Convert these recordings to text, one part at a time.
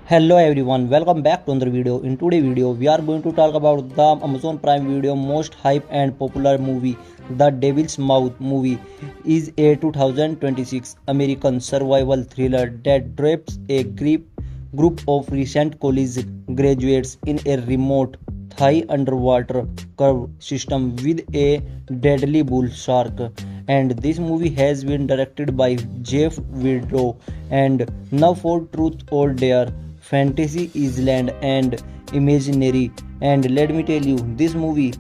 Hello everyone, welcome back to another video. In today's video, we are going to talk about the Amazon Prime Video most hype and popular movie. The Devil's Mouth movie is a 2026 American survival thriller that drapes a group of recent college graduates in a remote Thai underwater curve system with a deadly bull shark. And this movie has been directed by Jeff Widow. And now for Truth or Dare, Fantasy Island and Imaginary. And let me tell you, this movie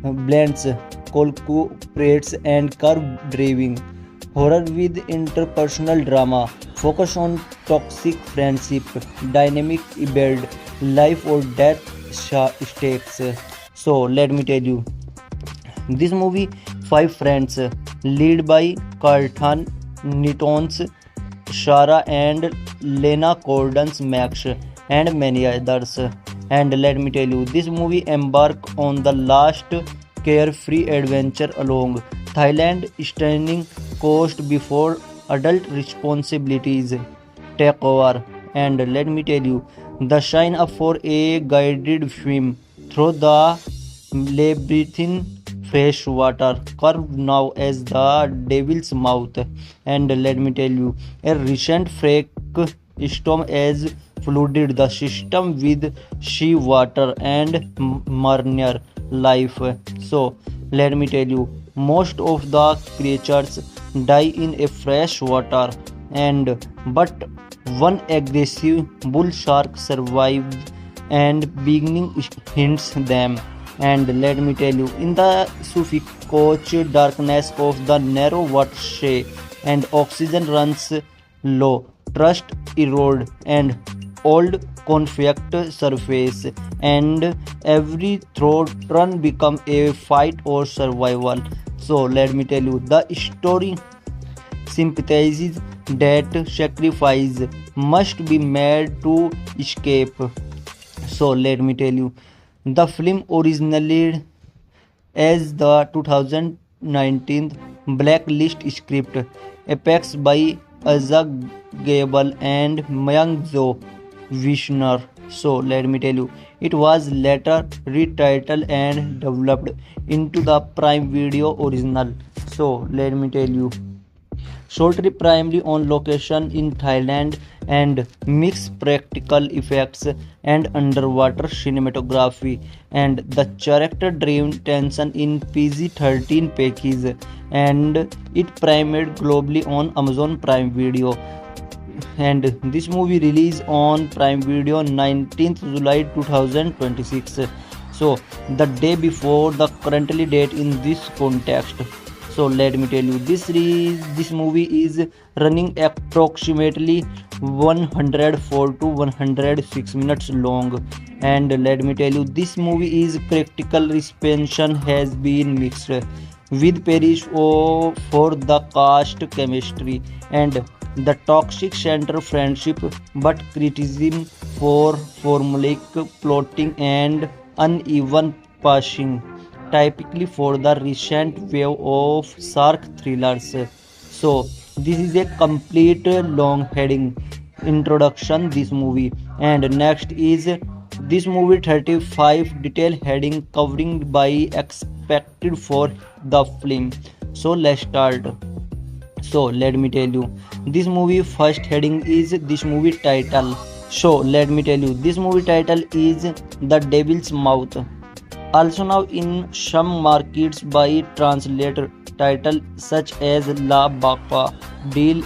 blends cooperates and curve driving horror with interpersonal drama, focus on toxic friendship, dynamic build, life or death stakes. So let me tell you, this movie Five Friends, led by Carlton Nitons, Shara and Lena Gordon's Max, and many others. And let me tell you, this movie embark on the last carefree adventure along Thailand's stunning coast before adult responsibilities take over. And let me tell you, the sign up for a guided swim through the labyrinthine freshwater curve now as the Devil's Mouth. And let me tell you, a recent freak storm has flooded the system with sea water and marine life. So let me tell you, most of the creatures die in a fresh water, and but one aggressive bull shark survived and beginning hints them. And let me tell you, in the suffocating darkness of the narrow watershed and oxygen runs low, trust erode and old conflict surface, and every throat run become a fight or survival. So let me tell you, the story sympathizes that sacrifice must be made to escape. So let me tell you, the film originally as the 2019 Blacklist script, Apex by Azak Gable and Myung-jo Vishner. So let me tell you, it was later retitled and developed into the Prime Video original. So let me tell you, shot primarily on location in Thailand and mixed practical effects and underwater cinematography, and the character-driven tension in PG-13 package, and it premiered globally on Amazon Prime Video. And this movie released on Prime Video 19th July 2026. So the day before the currently date in this context. So let me tell you, this movie is running approximately 104 to 106 minutes long. And let me tell you, this movie is critical reception has been mixed with praise for the cast chemistry and the toxic center friendship, but criticism for formulaic plotting and uneven pacing, typically for the recent wave of shark thrillers. So this is a complete long heading introduction this movie. And next is this movie 35 detail heading covering by expected for the film. So let's start. So let me tell you, this movie first heading is this movie title. So let me tell you, this movie title is The Devil's Mouth, also now in some markets by translator title such as La Bapa del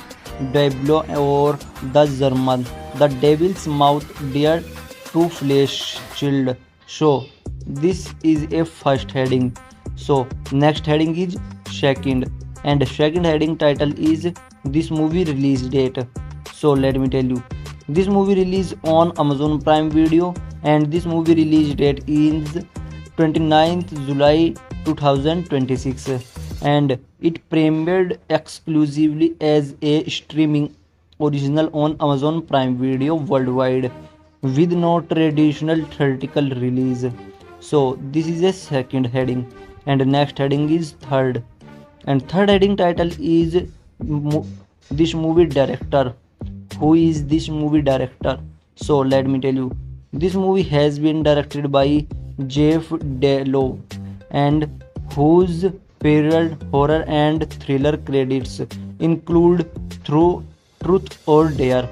Diablo or the German The Devil's Mouth Dear to Flesh Child. So this is a first heading. So next heading is second, and second heading title is this movie release date. So let me tell you, this movie released on Amazon Prime Video, and this movie release date is 29th July 2026, and it premiered exclusively as a streaming original on Amazon Prime Video worldwide with no traditional theatrical release. So this is a second heading, and next heading is third, and third heading title is this movie director. Who is this movie director? So let me tell you, this movie has been directed by Jeff Delo, and whose period horror and thriller credits include Through Truth or Dare.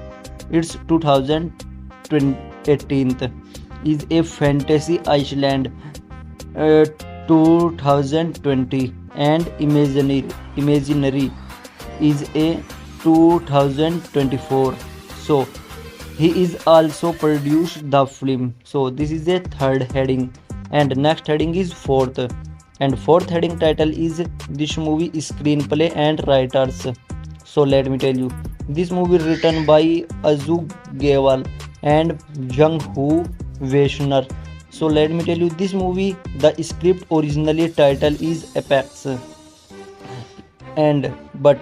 It's 2018 is a fantasy Iceland, uh, 2020, and Imaginary is a 2024. So he is also produced the film. So this is a third heading, and next heading is fourth. And fourth heading title is this movie screenplay and writers. So let me tell you, this movie written by Azu Gewal and Jung Hoo Vaishnar. So let me tell you, this movie, the script originally title is Apex, and but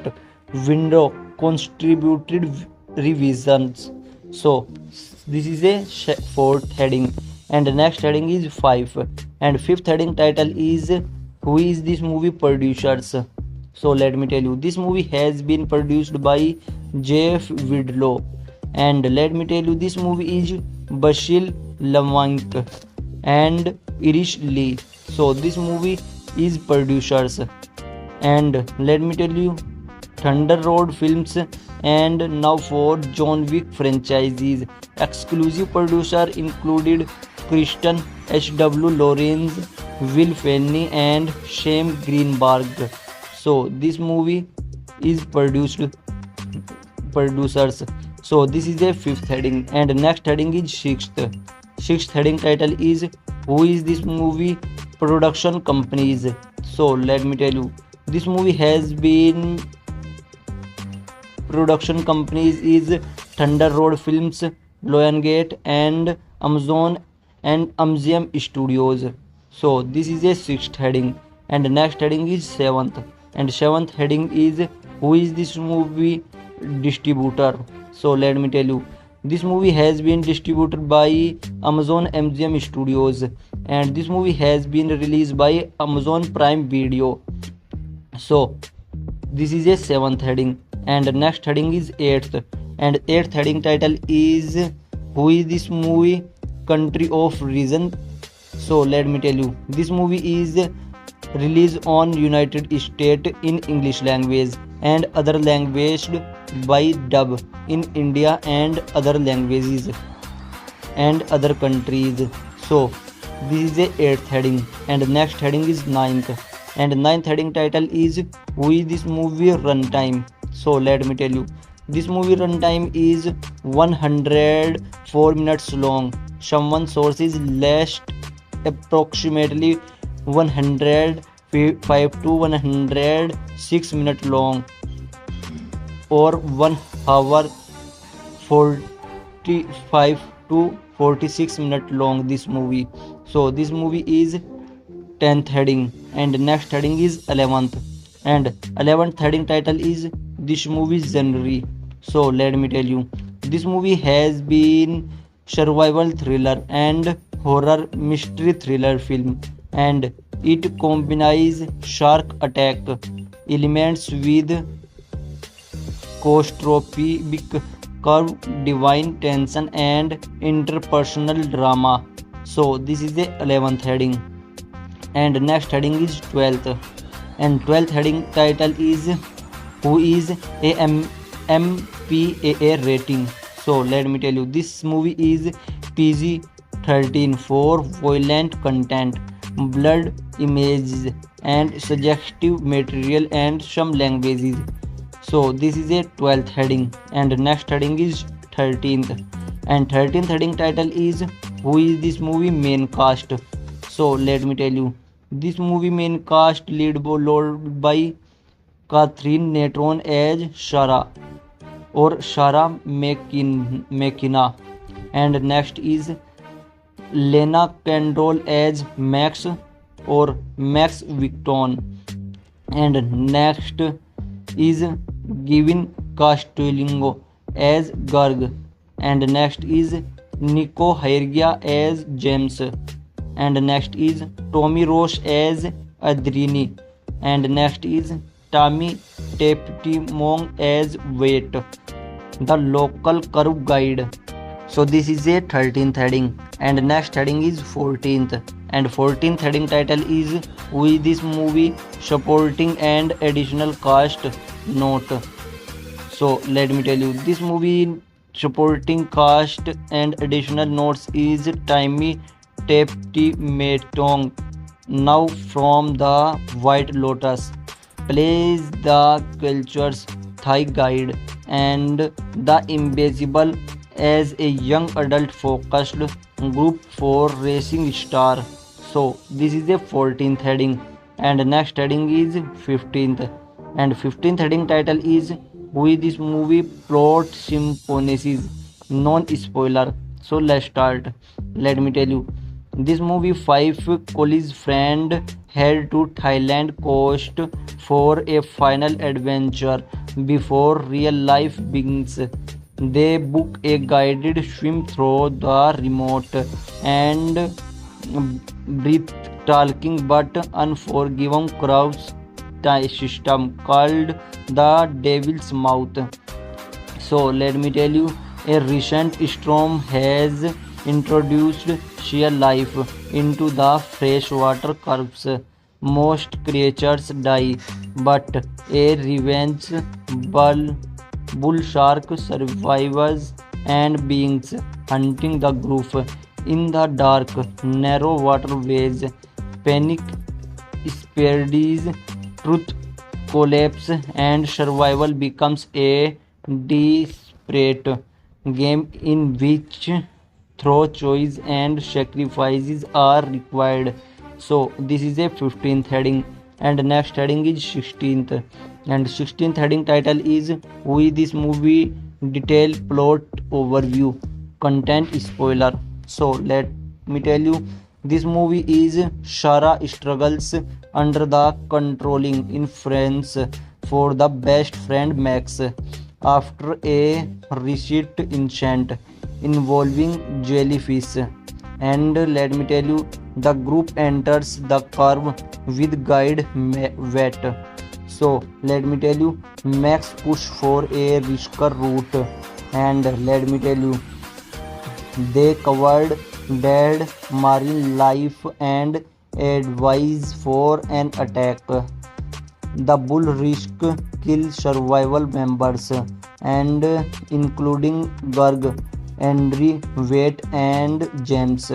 window contributed revisions. So this is a fourth heading, and the next heading is five, and fifth heading title is who is this movie producers. So let me tell you, this movie has been produced by Jeff Widlow, and let me tell you, this movie is Bashil Lamank and Irish Lee. So this movie is producers, and let me tell you, Thunder Road Films, and now for John Wick franchises. Exclusive producer included Kristen H.W. Lawrence, Will Fenney, and Shane Greenberg. So this movie is producers. So this is a fifth heading, and next heading is sixth. Sixth heading title is who is this movie production companies. So let me tell you, this movie has been production companies is Thunder Road Films, Lionsgate, and Amazon and Amzium Studios. So this is a sixth heading, and next heading is seventh, and seventh heading is who is this movie distributor. So let me tell you, this movie has been distributed by Amazon MGM Studios, and this movie has been released by Amazon Prime Video. So this is a seventh heading, and next heading is eighth, and eighth heading title is who is this movie country of reason. So let me tell you, this movie is released on United States in English language and other language by dub in India and other languages and other countries. So this is a eighth heading, and next heading is ninth, and ninth heading title is who is this movie runtime. So let me tell you, this movie runtime is 104 minutes long. Someone sources last approximately 105 to 106 minutes long, or 1 hour 45 to 46 minutes long this movie. So this movie is 10th heading, and next heading is 11th, and 11th heading title is this movie genre. So let me tell you, this movie has been survival thriller and horror mystery thriller film, and it combines shark attack elements with claustrophobic curve, divine tension, and interpersonal drama. So this is the 11th heading, and next heading is 12th, and 12th heading title is who is a MPAA rating. So let me tell you, this movie is PG-13 for violent content, blood images, and suggestive material, and some languages. So this is a 12th heading, and next heading is 13th, and 13th heading title is who is this movie main cast. So let me tell you, this movie main cast lead by Catherine Natron as Shara or Shara McKenna, and next is Lena Kendall as Max or Max Victon, and next is Gavin Castellino as Garg, and next is Nico Hairgia as James, and next is Tommy Roche as Adrini, and next is Tammy Teptimong as Wait, the local curve guide, So this is a 13th heading, and next heading is 14th, and 14th heading title is who is this movie supporting and additional cast note. So let me tell you, this movie supporting cast and additional notes is Timmy Metong, now from the White Lotus, plays the culture's Thai guide and the Invisible as a young adult focused group for racing star. So this is the 14th heading, and next heading is 15th, and 15th heading title is who is this movie plot symphonies, non spoiler. So let's start. Let me tell you, this movie five college friend head to Thailand coast for a final adventure before real life begins. They book a guided swim through the remote and breathtaking but unforgiving crowds system called the Devil's Mouth. So let me tell you, a recent storm has introduced sea life into the freshwater curves. Most creatures die, but a revenge bull shark survives and beings hunting the group in the dark, narrow waterways. Panic spreads, truth collapse, and survival becomes a desperate game in which through choice and sacrifices are required. So this is a 15th heading, and next heading is 16th, and 16th heading title is who is this movie detailed plot overview, content spoiler. So let me tell you, this movie is Shara struggles under the controlling influence for the best friend Max after a recent incident involving jellyfish. And let me tell you, the group enters the curve with guide wet. So let me tell you, Max push for a riskier route, and let me tell you, they covered dead marine life and advice for an attack. The bull risk kill survival members and including Garg, Henry, Wait and James.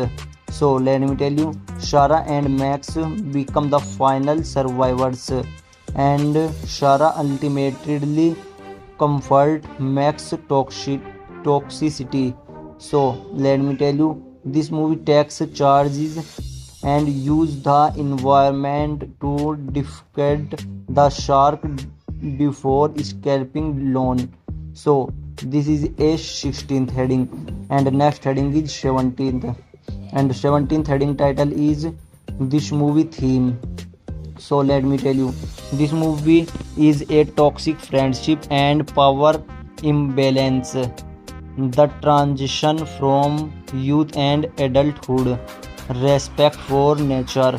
So let me tell you, Shara and Max become the final survivors, and Shara ultimately comfort Max toxicity. So let me tell you, this movie takes charges and use the environment to defeat the shark before escaping alone. So this is a 16th heading, and next heading is 17th, and 17th heading title is this movie theme. So let me tell you, this movie is a toxic friendship and power imbalance, the transition from youth and adulthood, respect for nature,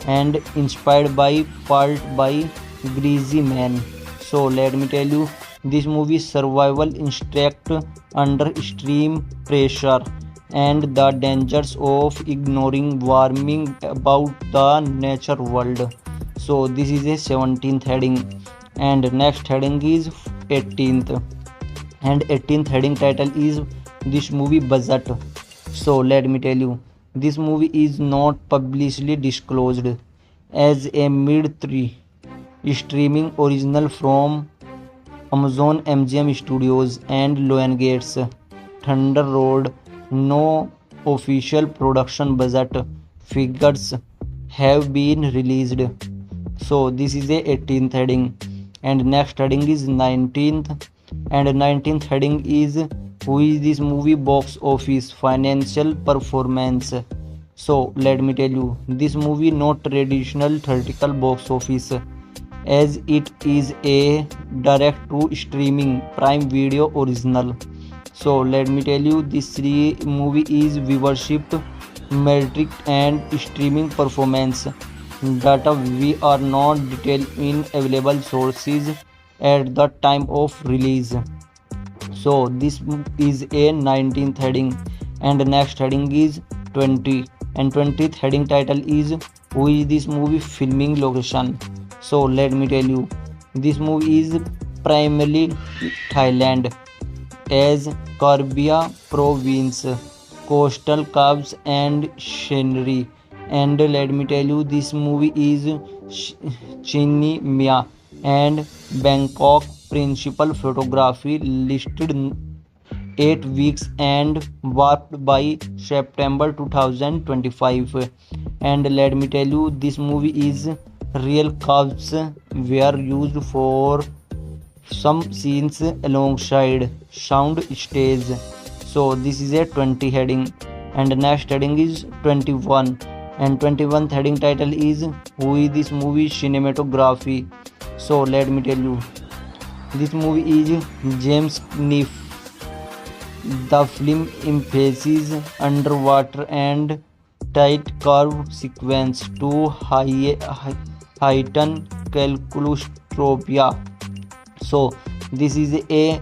and inspired by part by greasy man. So let me tell you, this movie survival instinct under extreme pressure and the dangers of ignoring warming about the nature world. So this is a 17th heading, and next heading is 18th, and 18th heading title is this movie budget. So let me tell you, this movie is not publicly disclosed as a mid-3 streaming original from Amazon MGM Studios and Lionsgate Thunder Road. No official production budget figures have been released. So this is a 18th heading, and next heading is 19th, and 19th heading is who is this movie box office financial performance. So let me tell you, this movie not traditional theatrical box office, as it is a direct to streaming Prime Video original. So let me tell you, this movie is viewership metric and streaming performance data. We are not detailed in available sources at the time of release. So this is a 19th heading, and next heading is 20, and 20th heading title is who is this movie filming location. So let me tell you, this movie is primarily Thailand as Carbia province, coastal caves and scenery. And let me tell you, this movie is Chiang Mai and Bangkok. Principal photography listed 8 weeks and warped by September 2025. And let me tell you, this movie is real caves were used for some scenes alongside sound stage. So this is a 20 heading, and next heading is 21, and 21th heading title is who is this movie cinematography. So let me tell you, this movie is James Kniff. The film emphasizes underwater and tight curve sequence to heighten claustrophobia. So this is a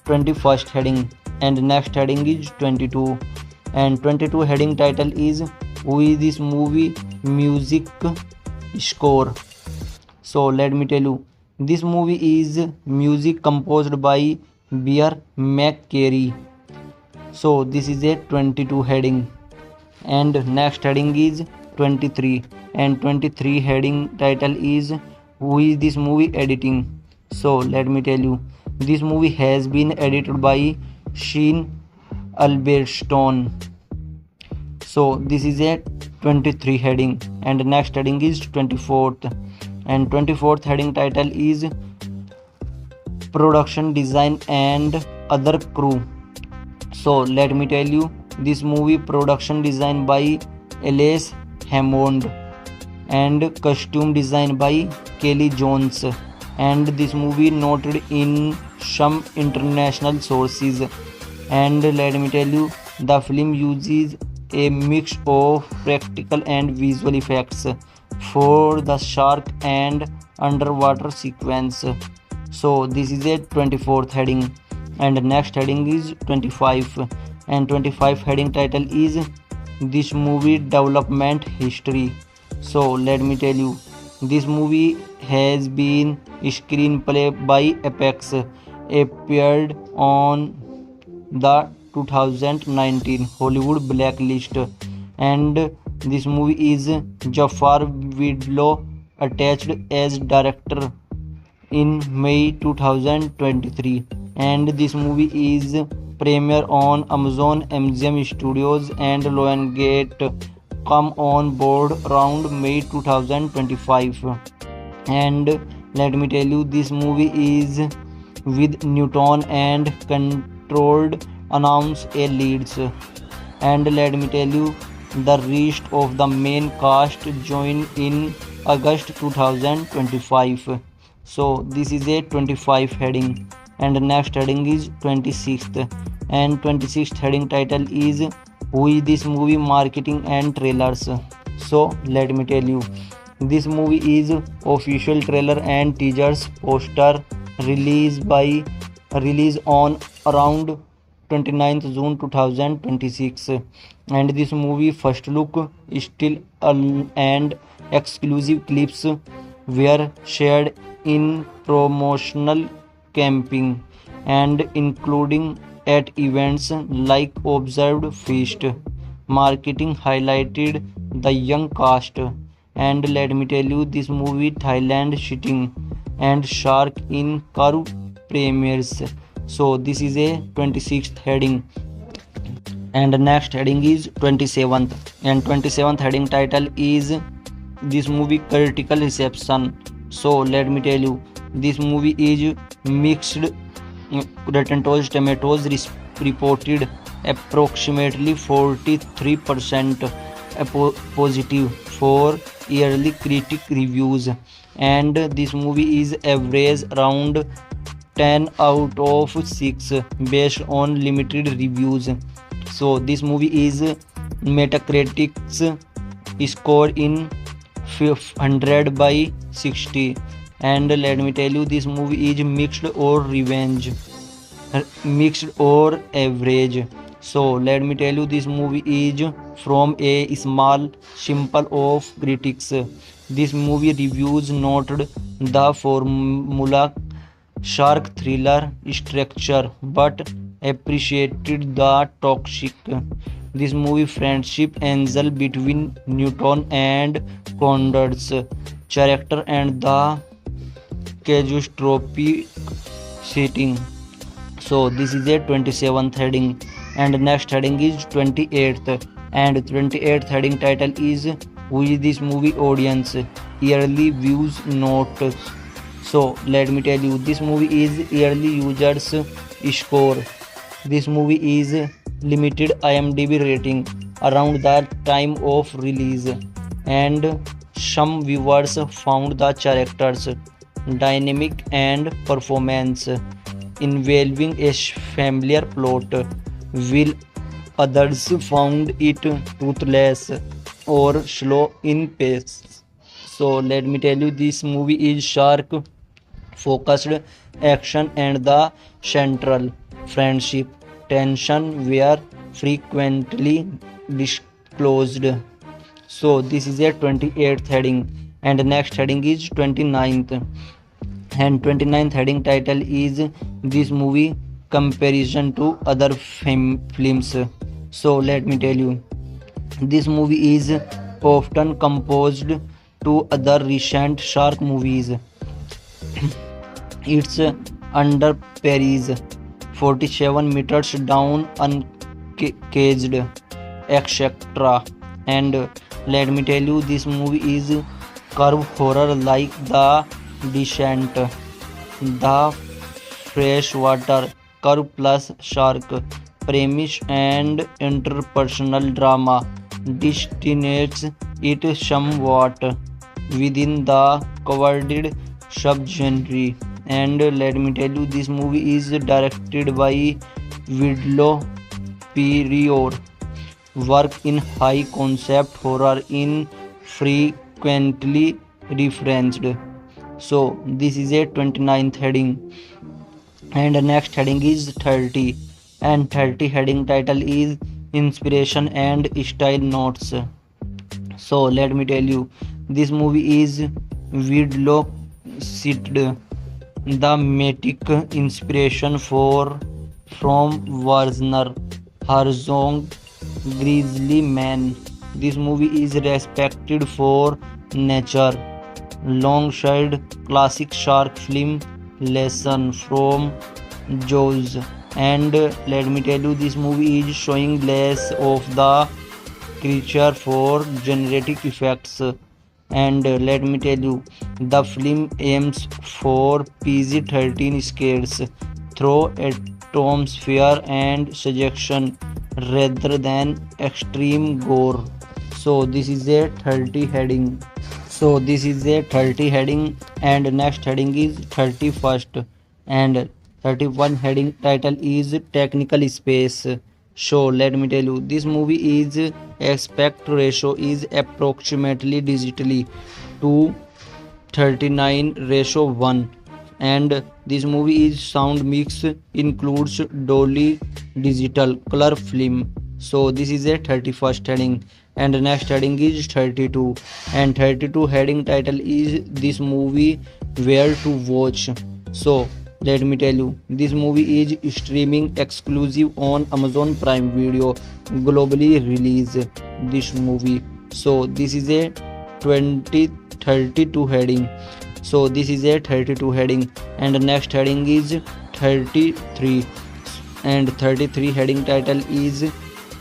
21st heading, and next heading is 22, and 22 heading title is who is this movie music score. So let me tell you, this movie is music composed by Bear McCreary. So this is a 22 heading, and next heading is 23, and 23 heading title is who is this movie editing. So let me tell you, this movie has been edited by Sheen Albertstone. So this is a 23 heading, and next heading is 24th, and 24th heading title is production design and other crew. So let me tell you, this movie production design by Elias Hammond and costume design by Kelly Jones, and this movie noted in some international sources. And let me tell you, the film uses a mix of practical and visual effects for the shark and underwater sequence. So this is a 24th heading, and next heading is 25, and 25 heading title is this movie development history. So let me tell you, this movie has been screenplay by Apex, appeared on the 2019 Hollywood Blacklist, and this movie is Jafar Widlow attached as director in May 2023, and this movie is premiere on Amazon MGM Studios and Lionsgate. Come on board around May 2025. And let me tell you, this movie is with Newton and Controlled announce a leads. And let me tell you, the rest of the main cast join in August 2025. So this is a 25 heading, and next heading is 26th, and 26th heading title is who is this movie marketing and trailers. So let me tell you, this movie is official trailer and teasers poster release on around 29th June 2026, and this movie first look, still and exclusive clips were shared in promotional camping and including at events like Observed Feast. Marketing highlighted the young cast, and let me tell you, this movie Thailand shitting and shark in curve premieres. So this is a 26th heading, and next heading is 27th, and 27th heading title is this movie critical reception. So let me tell you, this movie is mixed. Rotten Tomatoes reported approximately 43% positive for yearly critic reviews, and this movie is average around 10 out of 6 based on limited reviews. So this movie is Metacritic's score in 100 by 60, and let me tell you, this movie is mixed or revenge. mixed or average. So let me tell you, this movie is from a small sample of critics. This movie reviews noted the formula shark thriller structure but appreciated the toxic this movie friendship angle between Newton and Conrad's character and the catastrophic setting. So this is a 27th heading, and next heading is 28th, and 28th heading title is who is this movie audience yearly views note. So let me tell you, this movie is yearly users score. This movie is limited IMDb rating around the time of release, and some viewers found the characters dynamic and performance involving a familiar plot, while others found it toothless or slow in pace. So let me tell you, this movie is shark focused action and the central friendship tension were frequently disclosed. So this is a 28th heading, and the next heading is 29th, and 29th heading title is this movie comparison to other films. So let me tell you, this movie is often composed to other recent shark movies. It's under Paris 47 meters down uncaged etc. And let me tell you, this movie is curve horror like The Descent, the freshwater curve plus shark premise and interpersonal drama destinates it somewhat within the coveted subgenre. And let me tell you, this movie is directed by Vidlo Prior. Work in high concept horror in frequently referenced. So this is a 29th heading, and the next heading is 30, and 30 heading title is inspiration and style notes. So let me tell you, this movie is Vidlo cited the matic inspiration from Werner Herzog Grizzly Man. This movie is respected for nature alongside classic shark film Lesson from Jaws. And let me tell you, this movie is showing less of the creature for generative effects. And let me tell you, the film aims for PG-13 scares through atmosphere and suggestion rather than extreme gore. So this is a 30 heading. So this is a 30 heading, and next heading is 31st, and 31 heading title is technical space. So let me tell you, this movie is aspect ratio is approximately digitally to 39:1, and this movie is sound mix includes Dolby Digital color film. So this is a 31st heading, and the next heading is 32, and 32 heading title is this movie where to watch. So let me tell you, this movie is streaming exclusive on Amazon Prime Video globally release this movie. So this is a 32 heading. So this is a 32 heading, and the next heading is 33, and 33 heading title is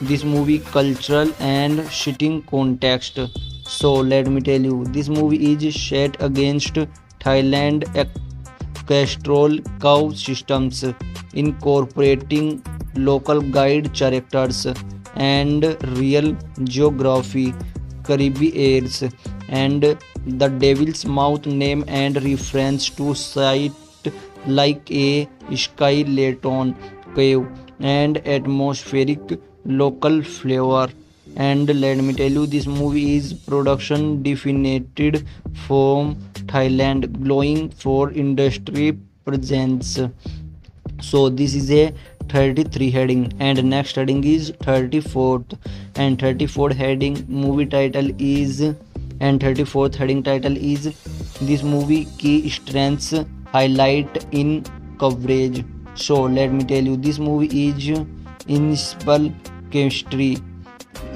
this movie cultural and shitting context. So let me tell you, this movie is set against Thailand Castrol cow systems, incorporating local guide characters and real geography, Caribbeans, and the Devil's Mouth name and reference to site like a skeleton cave and atmospheric local flavor. And let me tell you, this movie is production definited from Thailand, glowing for industry presence. So this is a 33 heading, and next heading is 34th, and 34th heading movie title is, and 34th heading title is, this movie key strengths highlight in coverage. So let me tell you, this movie is inseparable chemistry,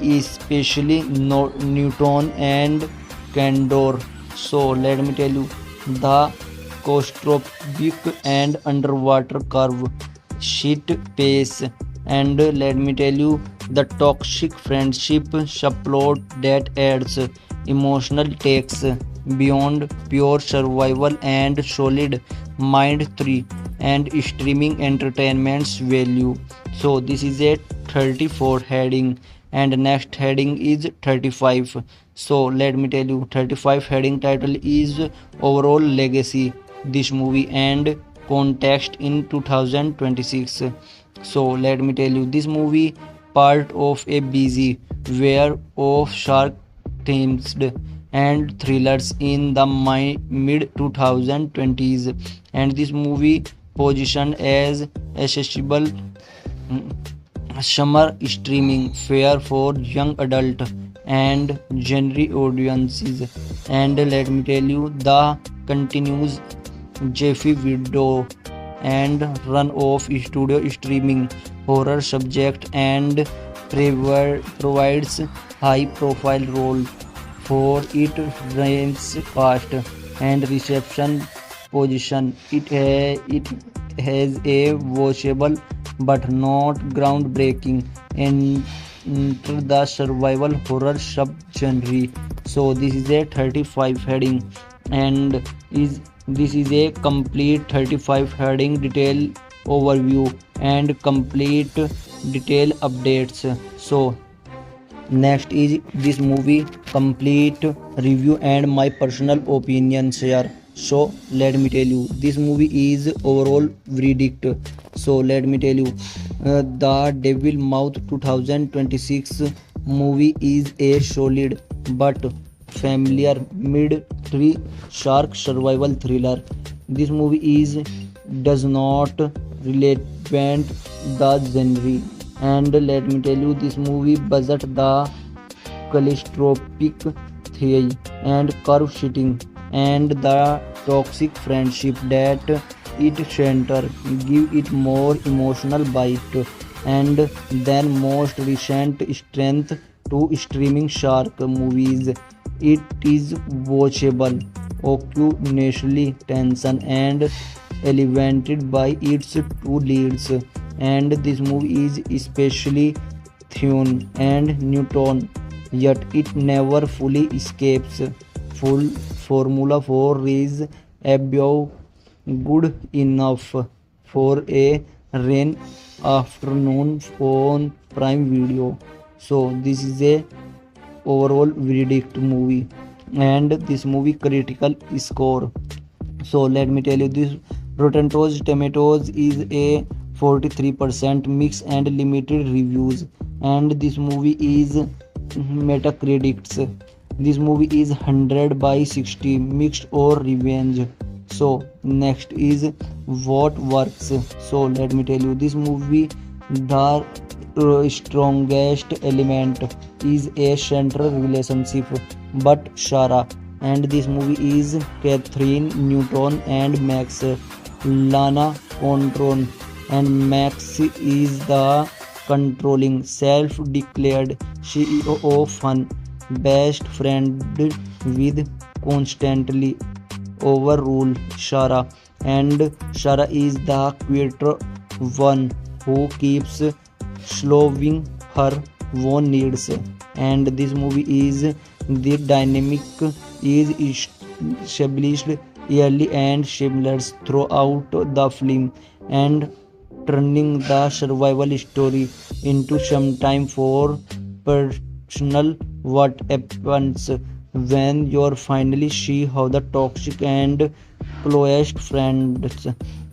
especially Newton and Candor. So let me tell you, the claustrophobic and underwater curve, shit pace, and let me tell you, the toxic friendship subplot that adds emotional takes beyond pure survival and solid mind 3 and streaming entertainment's value. So this is a 34 heading, and next heading is 35. So let me tell you, 35 heading title is overall legacy, this movie and context in 2026. So let me tell you, this movie part of a busy wave of shark themes and thrillers in the mid 2020s, and this movie positioned as accessible summer streaming fare for young adult and genre audiences. And let me tell you, the continues Jeffy Widow and run of studio streaming horror subject and provides high profile role for it ranks cast and reception position. It has a watchable but not groundbreaking into the survival horror subgenre. So this is a 35 heading, and this is a complete 35 heading detail overview and complete detail updates. So next is this movie complete review and my personal opinions here. So let me tell you, this movie is overall verdict. So let me tell you, the Devil Mouth 2026 movie is a solid but familiar mid-3 shark survival thriller. This movie does not relevant the genre, and let me tell you, this movie budget the claustrophic theory and curve shitting and the toxic friendship that it center give it more emotional bite, and then most recent strength to streaming shark movies. It is watchable, occasionally tension and elevated by its two leads, and this movie is especially Thune and Newton, yet it never fully escapes full formula for is above good enough for a rain afternoon on Prime Video. So this is a overall verdict movie, and this movie critical score. So let me tell you, this Rotten Tomatoes is a 43% mix and limited reviews, and this movie is Metacritic's. This movie is 100 by 60 mixed or revenge. So next is what works. So let me tell you, this movie the strongest element is a central relationship but Shara, and this movie is Catherine Newton and Max Lana Contron, and Max is the controlling self-declared CEO of Fun, best friend with constantly overrule Shara, and Shara is the quieter one who keeps slowing her own needs. And this movie is the dynamic is established early and shameless throughout the film, and turning the survival story into some time for personal what happens when you finally see how the toxic and closest friends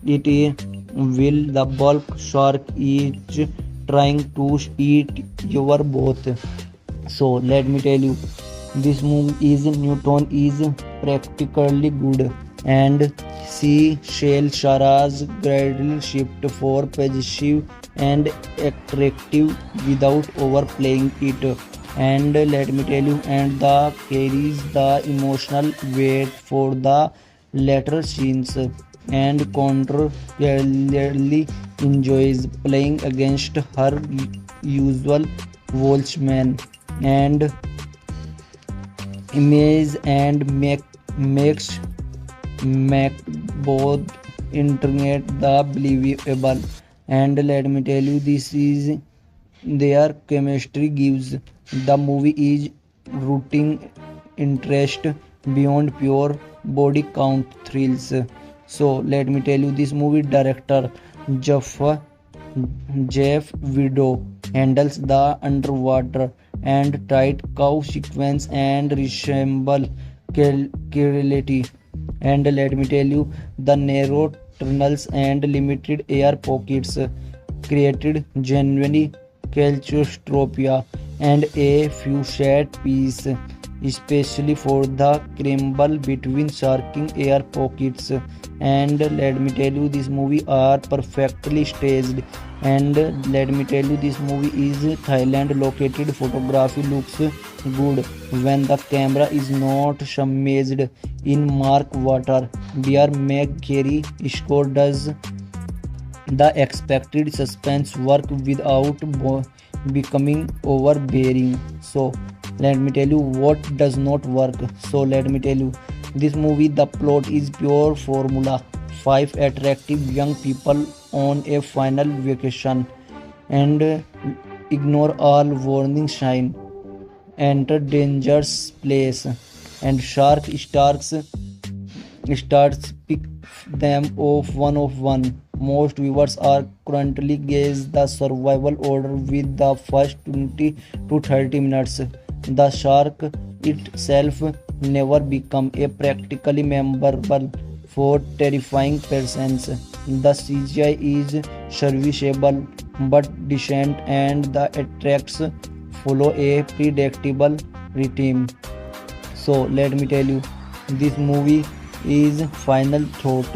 it will the bulk shark is trying to eat your both. So let me tell you, this movie is Newton is practically good, and See Shale Shara's gradual shift for possessive and attractive without overplaying it. And let me tell you, and the carries the emotional weight for the later scenes. And Contra clearly enjoys playing against her usual Wolfman and image and make both internet the believable. And let me tell you, this is their chemistry gives the movie is rooting interest beyond pure body count thrills. So let me tell you, this movie director jeff Jeff Widow handles the underwater and tight cow sequence and resemble reality. And let me tell you, the narrow tunnels and limited air pockets created genuinely claustropia and a few set piece, especially for the scramble between sharking air pockets. And let me tell you, this movie are perfectly staged. And let me tell you, this movie is Thailand located. Photography looks good when the camera is not submerged in mark water. Dear Meg Carey score does the expected suspense work without becoming overbearing. So let me tell you what does not work. So let me tell you, this movie, the plot is pure formula. Five attractive young people on a final vacation and ignore all warning sign, enter dangerous place, and shark starts pick them off one of one. Most viewers are currently gauge the survival order with the first 20 to 30 minutes. The shark itself never become a practically memorable for terrifying presence. The CGI is serviceable but decent, and the attracts follow a predictable rhythm. So let me tell you, this movie is final thought.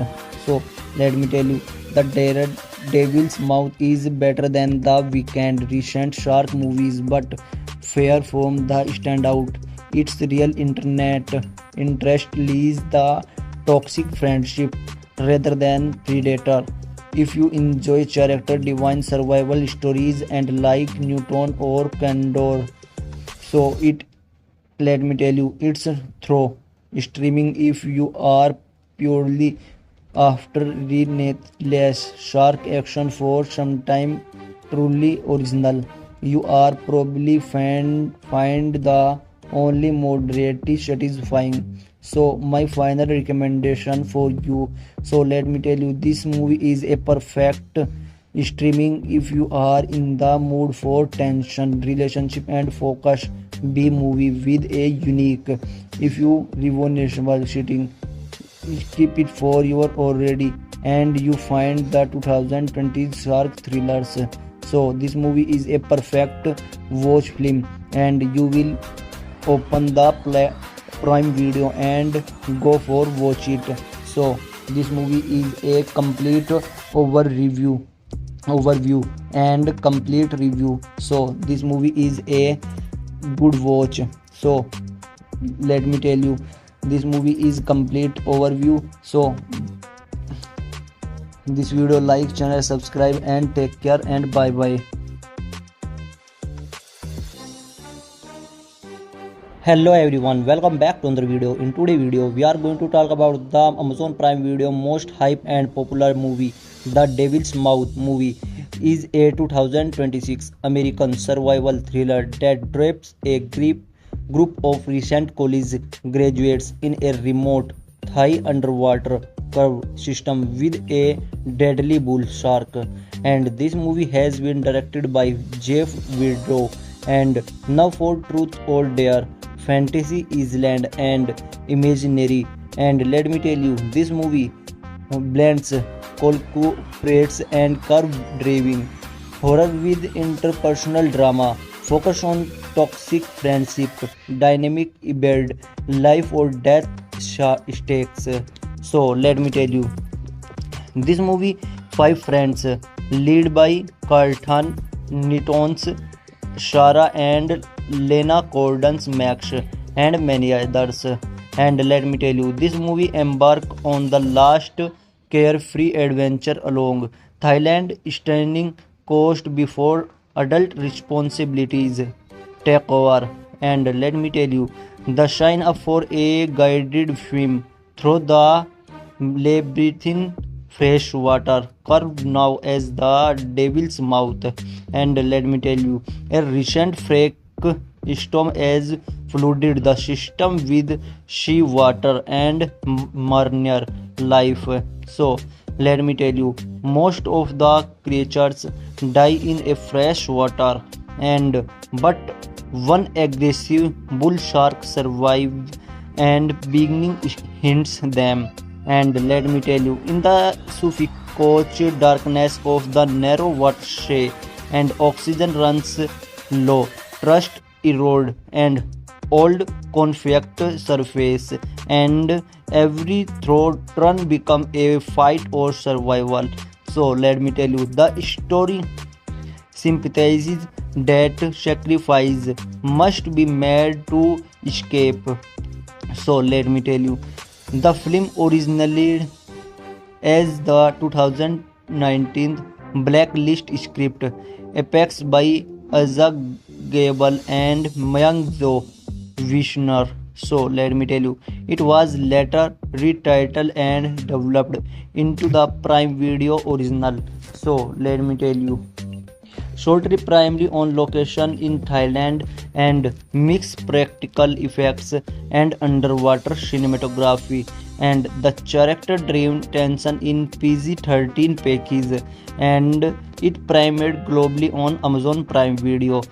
So let me tell you, the Devil's Mouth is better than the Weekend recent shark movies, but fair from the standout. Its real internet interest lies the toxic friendship rather than predator. If you enjoy character divine survival stories and like Newton or Candor, so it let me tell you, it's through streaming. If you are purely after relentless shark action for some time truly original, you are probably find the only moderately satisfying. So my final recommendation for you, so let me tell you, this movie is a perfect streaming if you are in the mood for tension, relationship and focus. B movie with a unique, if you revolutionary sitting, keep it for your already, and you find the 2020 shark thrillers. So this movie is a perfect watch film, and you will open the prime video and go for watch it. So this movie is a complete overview and complete review. So this movie is a good watch. So let me tell you, this movie is complete overview. So this video, like, channel, subscribe, and take care, and bye bye. Hello everyone, welcome back to another video. In today's video we are going to talk about the Amazon Prime Video most hype and popular movie. The Devil's Mouth movie is a 2026 American survival thriller that drapes a group of recent college graduates in a remote Thai underwater curve system with a deadly bull shark. And this movie has been directed by Jeff Widow. And now for truth or dare, fantasy island and imaginary. And let me tell you, this movie blends cooperates and curve driving horror with interpersonal drama, focus on toxic friendship, dynamic build, life or death stakes. So let me tell you, this movie Five Friends, led by Carlton Nitons, Shara and Lena Gordon's Max, and many others. And let me tell you, this movie embark on the last carefree adventure along Thailand standing coast before adult responsibilities take over. And let me tell you, the sign up for a guided swim through the labyrinthine fresh water curved now as the devil's mouth. And let me tell you, a recent freak storm has flooded the system with sea water and marine life. So let me tell you, most of the creatures die in a fresh water, and but one aggressive bull shark survives and beginning hints them. And let me tell you, in the suffocating darkness of the narrow watershed, and oxygen runs low, trust erode, and old conflict surface, and every turn become a fight or survival. So let me tell you, the story sympathizes that sacrifice must be made to escape. So let me tell you, the film originally as the 2019 Blacklist script, Apex by Azak Gable and Myungzo Vishner. So let me tell you, it was later retitled and developed into the Prime Video original. So let me tell you, shot primarily on location in Thailand and mixed practical effects and underwater cinematography, and the character-driven tension in PG-13 package, and it premiered globally on Amazon Prime Video.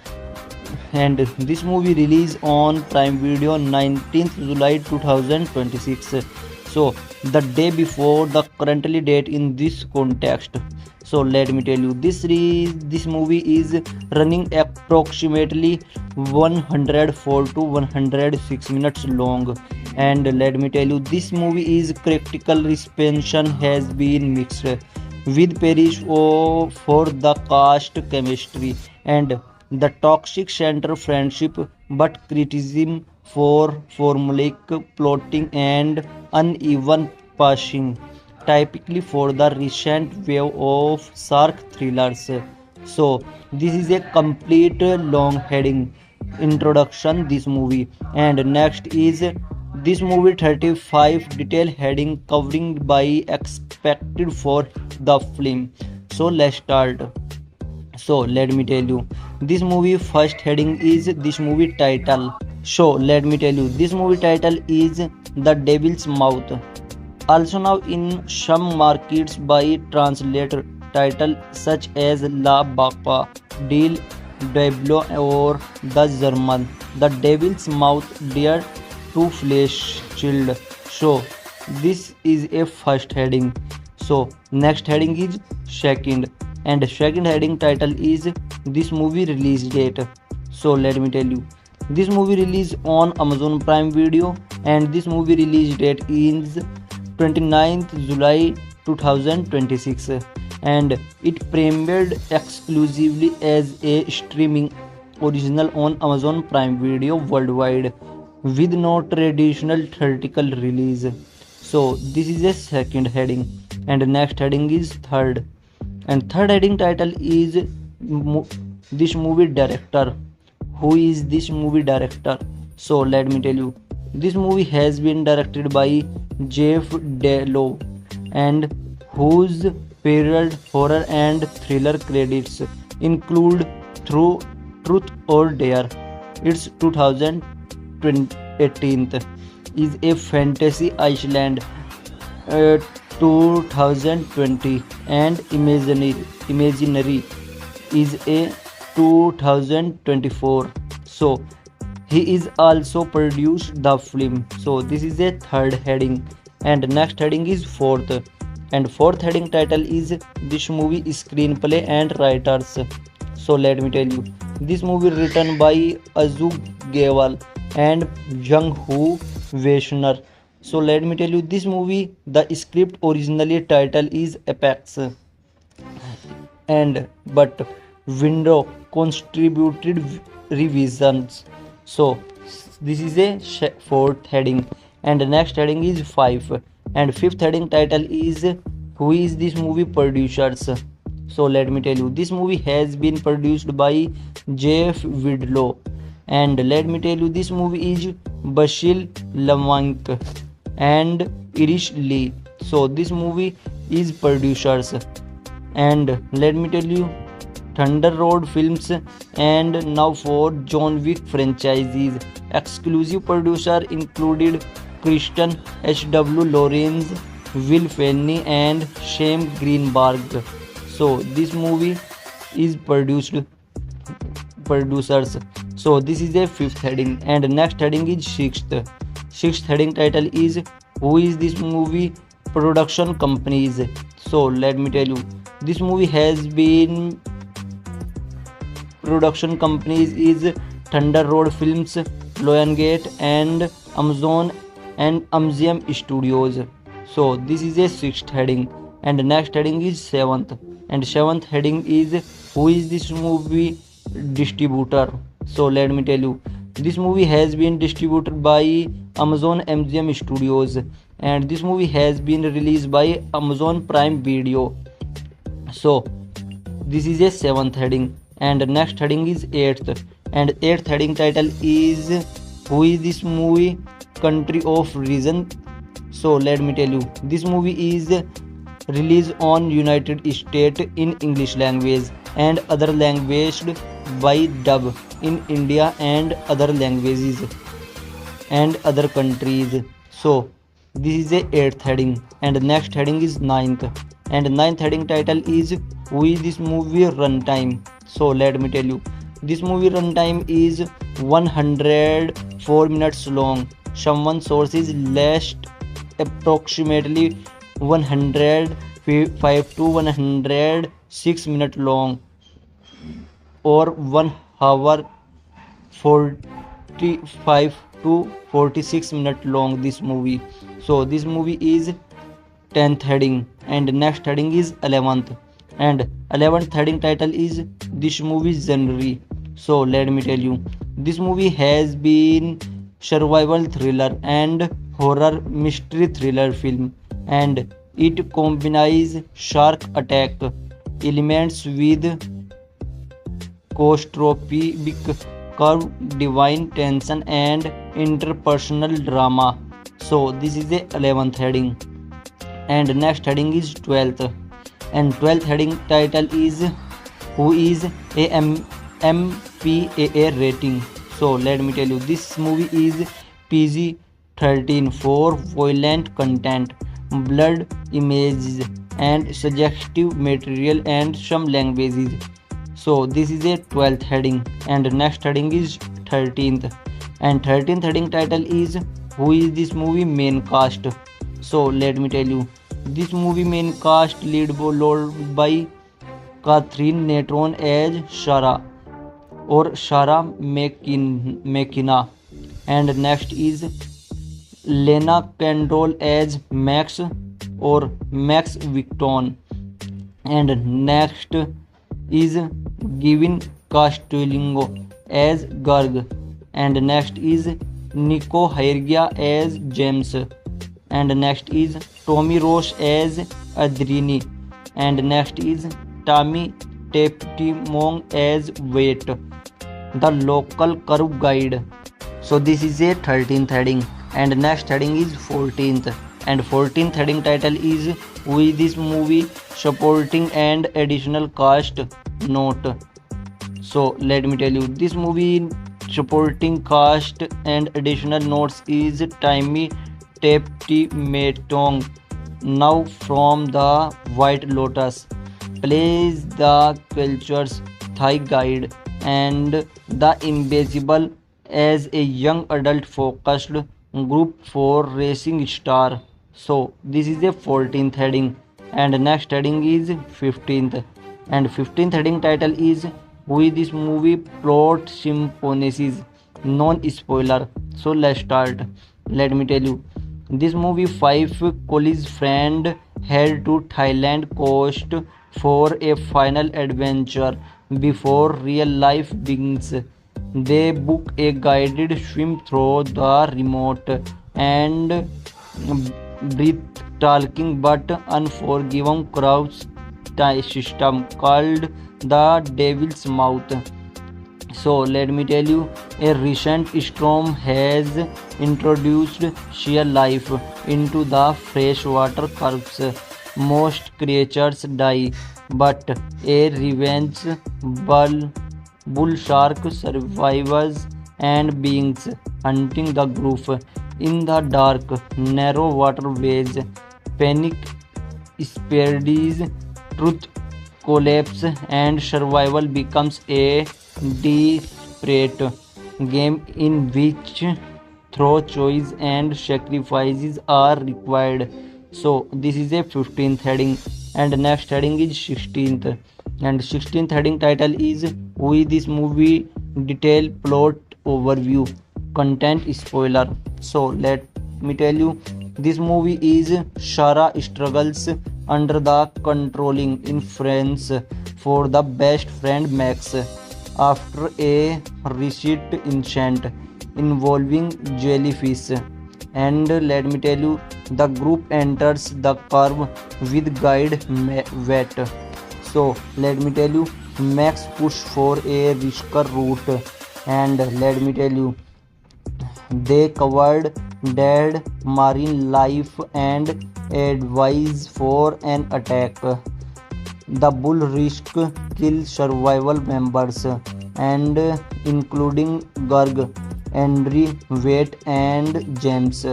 And this movie released on Prime Video 19th July 2026. So the day before the currently date in this context. So let me tell you, this movie is running approximately 104 to 106 minutes long. And let me tell you, this movie is critical reception has been mixed, with praise for the cast chemistry and the toxic center friendship, but criticism for formulaic plotting and uneven pacing, typically for the recent wave of shark thrillers. So this is a complete long heading introduction this movie. And next is this movie 35 detail heading covering by expected for the film. So let's start. So let me tell you, this movie first heading is this movie title. So let me tell you, this movie title is The Devil's Mouth, also now in some markets by translator title such as La Bapa, Deal Diablo, or the German The Devil's Mouth, Dear to Flesh Child. So this is a first heading. So next heading is second, and second heading title is this movie release date. So let me tell you, this movie released on Amazon Prime Video, and this movie release date is 29th July 2026, and it premiered exclusively as a streaming original on Amazon Prime Video worldwide with no traditional theatrical release. So this is a second heading, and next heading is third, and third heading title is this movie director. Who is this movie director? So let me tell you, this movie has been directed by Jeff Delo, and whose period horror and thriller credits include Through Truth or Dare, it's 2018, is a fantasy Iceland, 2020, and Imaginary is a 2024. So he is also produced the film. So this is a third heading, and next heading is fourth, and fourth heading title is this movie screenplay and writers. So let me tell you, this movie written by Azug Gewal and Jung Hoo Weishner. So let me tell you this movie, the script originally title is Apex, and but window contributed revisions. So this is a fourth heading, and the next heading is 5, and fifth heading title is who is this movie producers. So let me tell you this movie has been produced by Jeff Widlow, and let me tell you this movie is Bashil Lamank and Irish Lee. So this movie is producers, and let me tell you Thunder Road Films, and now for John Wick franchises. Exclusive producer included Christian H.W. Lawrence, Will Fenney, and Shane Greenberg. So this movie is producers. So this is a fifth heading, and next heading is sixth. Sixth heading title is who is this movie production companies. So let me tell you this movie has been production companies is Thunder Road Films, Lionsgate, and Amazon and Amzium Studios. So this is a sixth heading, and next heading is seventh, and seventh heading is who is this movie distributor. So let me tell you this movie has been distributed by Amazon MGM Studios, and this movie has been released by Amazon Prime Video. So this is a seventh heading, and next heading is eighth, and eighth heading title is who is this movie country of reason. So let me tell you this movie is released on United States in English language and other language by dub in India and other languages and other countries. So this is a eighth heading, and next heading is ninth, and ninth heading title is who is this movie runtime. So let me tell you this movie runtime is 104 minutes long. Someone sources last approximately 105 to 106 minutes long, or 1 hour 45 to 46 minutes long this movie. So this movie is 10th heading, and next heading is 11th, and 11th heading title is this movie genre. So let me tell you this movie has been survival thriller and horror mystery thriller film, and it combines shark attack elements with claustrophobic curve, divine tension, and interpersonal drama. So this is the 11th heading, and next heading is 12th, and 12th heading title is who is a MPAA rating. So let me tell you this movie is PG-13 for violent content, blood images, and suggestive material, and some languages. So this is a 12th heading, and next heading is 13th, and 13th heading title is who is this movie main cast. So let me tell you this movie main cast lead by Catherine Natron as Shara or Shara McKenna, and next is Lena Kendall as Max or Max Victon, and next is Gavin Castellingo as Garg, and next is Nico Hairgia as James, and next is Tommy Roche as Adrini, and next is Tammy Teptimong as Wait, the local curve guide. So this is a 13th heading, and next heading is 14th, and 14th heading title is who is this movie supporting and additional cast note. So let me tell you this movie supporting cast and additional notes is Timmy Teptimetong, now from the White Lotus, plays the culture's Thai guide and the Invisible as a young adult focused group for racing star. So this is a 14th heading, and next heading is 15th, and 15th heading title is who is this movie plot synopsis, non spoiler. So let's start. Let me tell you This movie five college friends head to Thailand coast for a final adventure before real life begins. They book a guided swim through the remote and breathtaking but unforgiving crouch system called the Devil's Mouth. So let me tell you, a recent storm has introduced sea life into the freshwater curves. Most creatures die, but a revenge bull, bull shark survives and beings hunting the group. In the dark, narrow waterways, panic spreads, truth collapse, and survival becomes a desperate game in which through choice and sacrifices are required. So this is a 15th heading, and next heading is 16th. And 16th heading title is Who is this movie? Detail plot overview. Content spoiler. So let me tell you, this movie is Shara struggles under the controlling influence for the best friend Max after a recent incident involving jellyfish. And let me tell you, the group enters the curve with guide wet. So let me tell you, Max push for a riskier route, and let me tell you, they covered dead marine life and advice for an attack. The bull risk kill survival members and including Garg, Henry, Wait and James.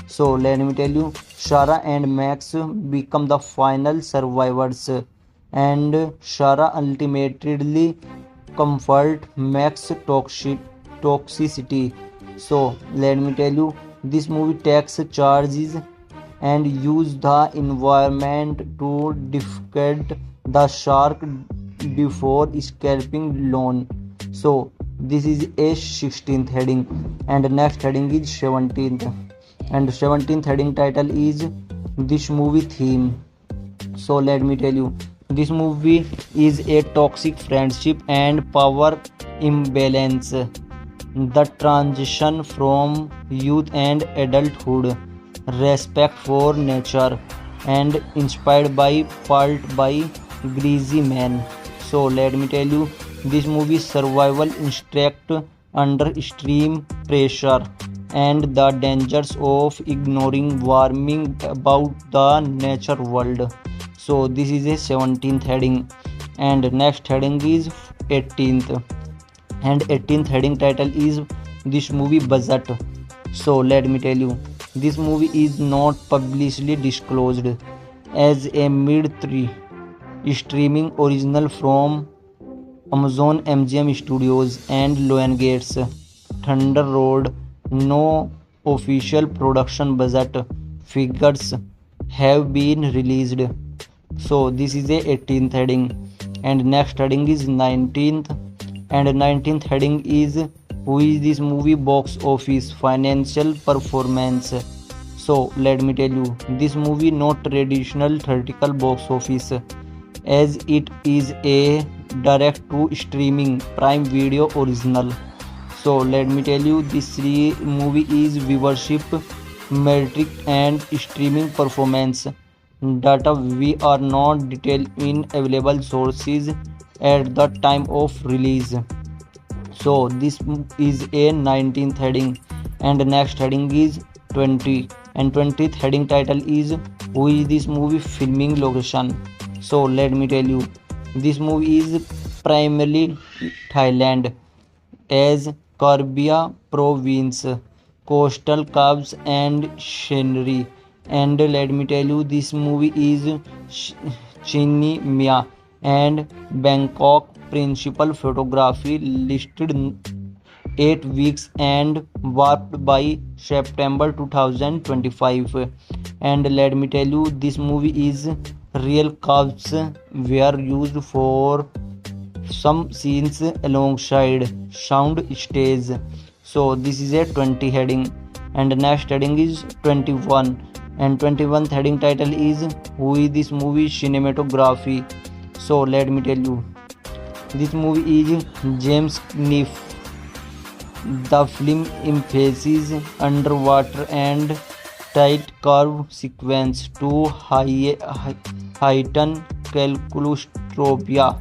So let me tell you, Shara and Max become the final survivors, and Shara ultimately comfort Max toxicity. So let me tell you, this movie takes charges and use the environment to defeat the shark before escaping alone. So this is a 16th heading, and next heading is 17th. And 17th heading title is This Movie Theme. So let me tell you, this movie is a toxic friendship and power imbalance. The transition from youth and adulthood, respect for nature, and inspired by part by Greasy Man. So let me tell you, this movie survival instinct under extreme pressure and the dangers of ignoring warming about the nature world. So this is a 17th heading, and next heading is 18th, and 18th heading title is This Movie Budget. So let me tell you, this movie is not publicly disclosed as a mid-3 streaming original from Amazon MGM Studios and Lionsgate's Thunder Road. No official production budget figures have been released. So this is a 18th heading, and next heading is 19th, and 19th heading is Who is this movie box office financial performance. So let me tell you, this movie not traditional theatrical box office, as it is a direct to streaming Prime Video original. So let me tell you, this movie is viewership metric and streaming performance data. We are not detailed in available sources at the time of release. So this is a 19th heading, and next heading is 20, and 20th heading title is Who is this movie filming location. So let me tell you, this movie is primarily Thailand, as Carbia province, coastal caves and scenery. And let me tell you, this movie is Chiang Mai and Bangkok. Principal photography listed 8 weeks and warped by September 2025. And let me tell you, this movie is real caves were used for some scenes alongside sound stage. So this is a 20 heading, and next heading is 21, and 21st heading title is who is this movie cinematography. So let me tell you, this movie is James Kniff. The film emphasizes underwater and tight curve sequence to heighten claustrophobia.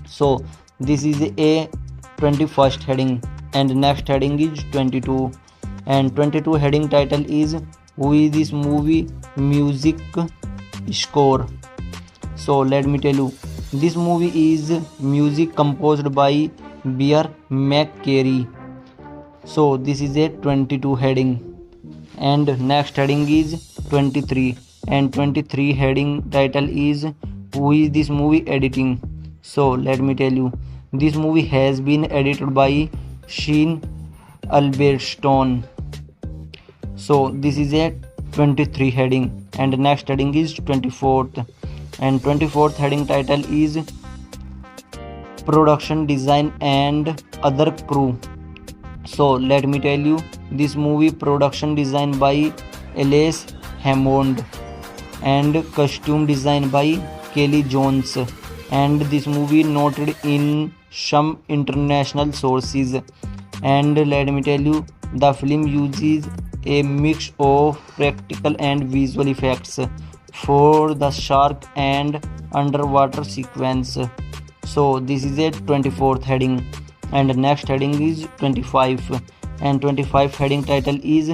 So this is a 21st heading, and next heading is 22, and 22 heading title is who is this movie music score. So let me tell you, this movie is music composed by Bear McCreary. So this is a 22 heading, and next heading is 23, and 23 heading title is who is this movie editing. So let me tell you, this movie has been edited by Sheen Albertstone. So this is a 23 heading, and next heading is 24th, and 24th heading title is production design and other crew. So let me tell you, this movie production design by Elias Hammond and costume design by Kelly Jones, and this movie noted in some international sources. And let me tell you, the film uses a mix of practical and visual effects for the shark and underwater sequence. So this is a 24th heading, and next heading is 25, and 25 heading title is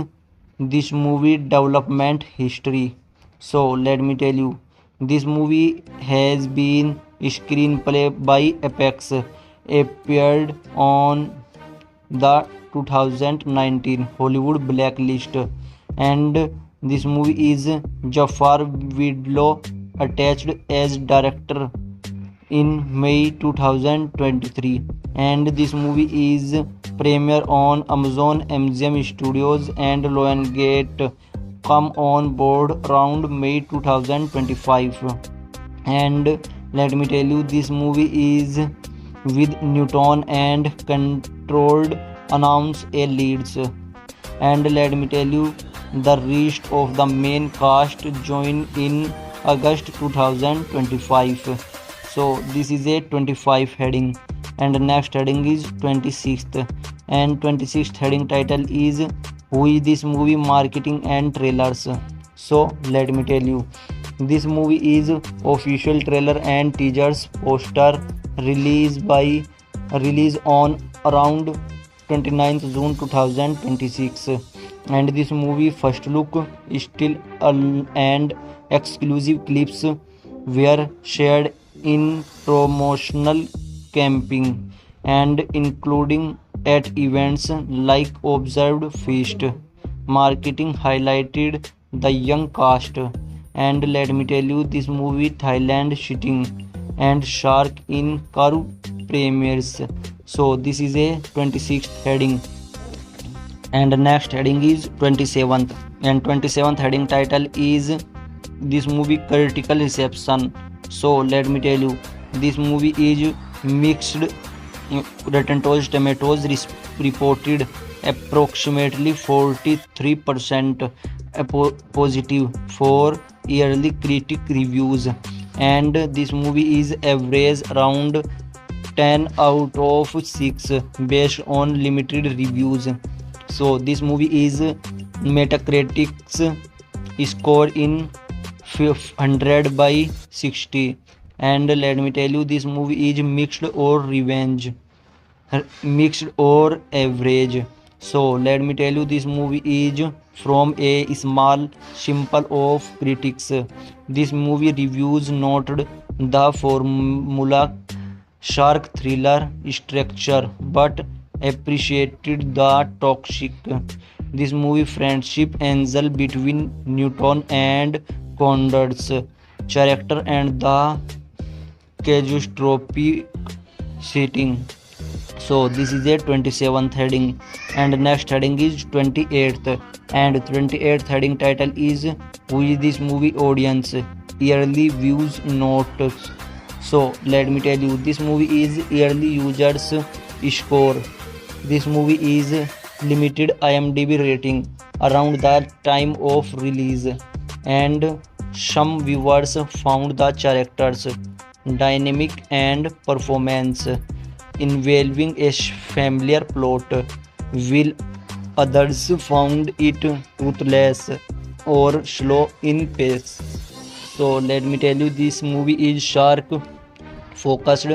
this movie development history. So let me tell you, this movie has been screenplay by Apex, appeared on the 2019 Hollywood Blacklist, and this movie is Jafar Widlow attached as director in May 2023, and this movie is premiere on Amazon MGM Studios and Lionsgate. Come on board around May 2025, and let me tell you, this movie is with Newton and controlled announce a leads, and let me tell you, the rest of the main cast join in August 2025. So this is a 25 heading, and next heading is 26th, and 26th heading title is who is this movie marketing and trailers. So let me tell you, this movie is official trailer and teasers poster released on around 29th June 2026, and this movie first look, still and exclusive clips were shared in promotional camping and including at events like Observed Feast. Marketing highlighted the young cast, and let me tell you, this movie Thailand shitting and shark in curve premieres. So this is a 26th heading, and next heading is 27th, and 27th heading title is this movie critical reception. So let me tell you, this movie is mixed. Rotten Tomatoes reported approximately 43% positive for yearly critic reviews, and this movie is average around 10 out of 6 based on limited reviews. So this movie is Metacritic's score in 100 by 60, and let me tell you, this movie is mixed or average. So let me tell you, this movie is from a small sample of critics. This movie reviews noted the formula shark thriller structure but appreciated the toxic this movie friendship angle between Newton and Conrad's character and the catastrophic setting. So this is a 27th heading, and next heading is 28th, and 28th heading title is who is this movie audience yearly views notes. So let me tell you, this movie is yearly users score. This movie is limited IMDb rating around the time of release, and some viewers found the characters dynamic and performance involving a familiar plot, while others found it toothless or slow in pace. So let me tell you, this movie is shark focused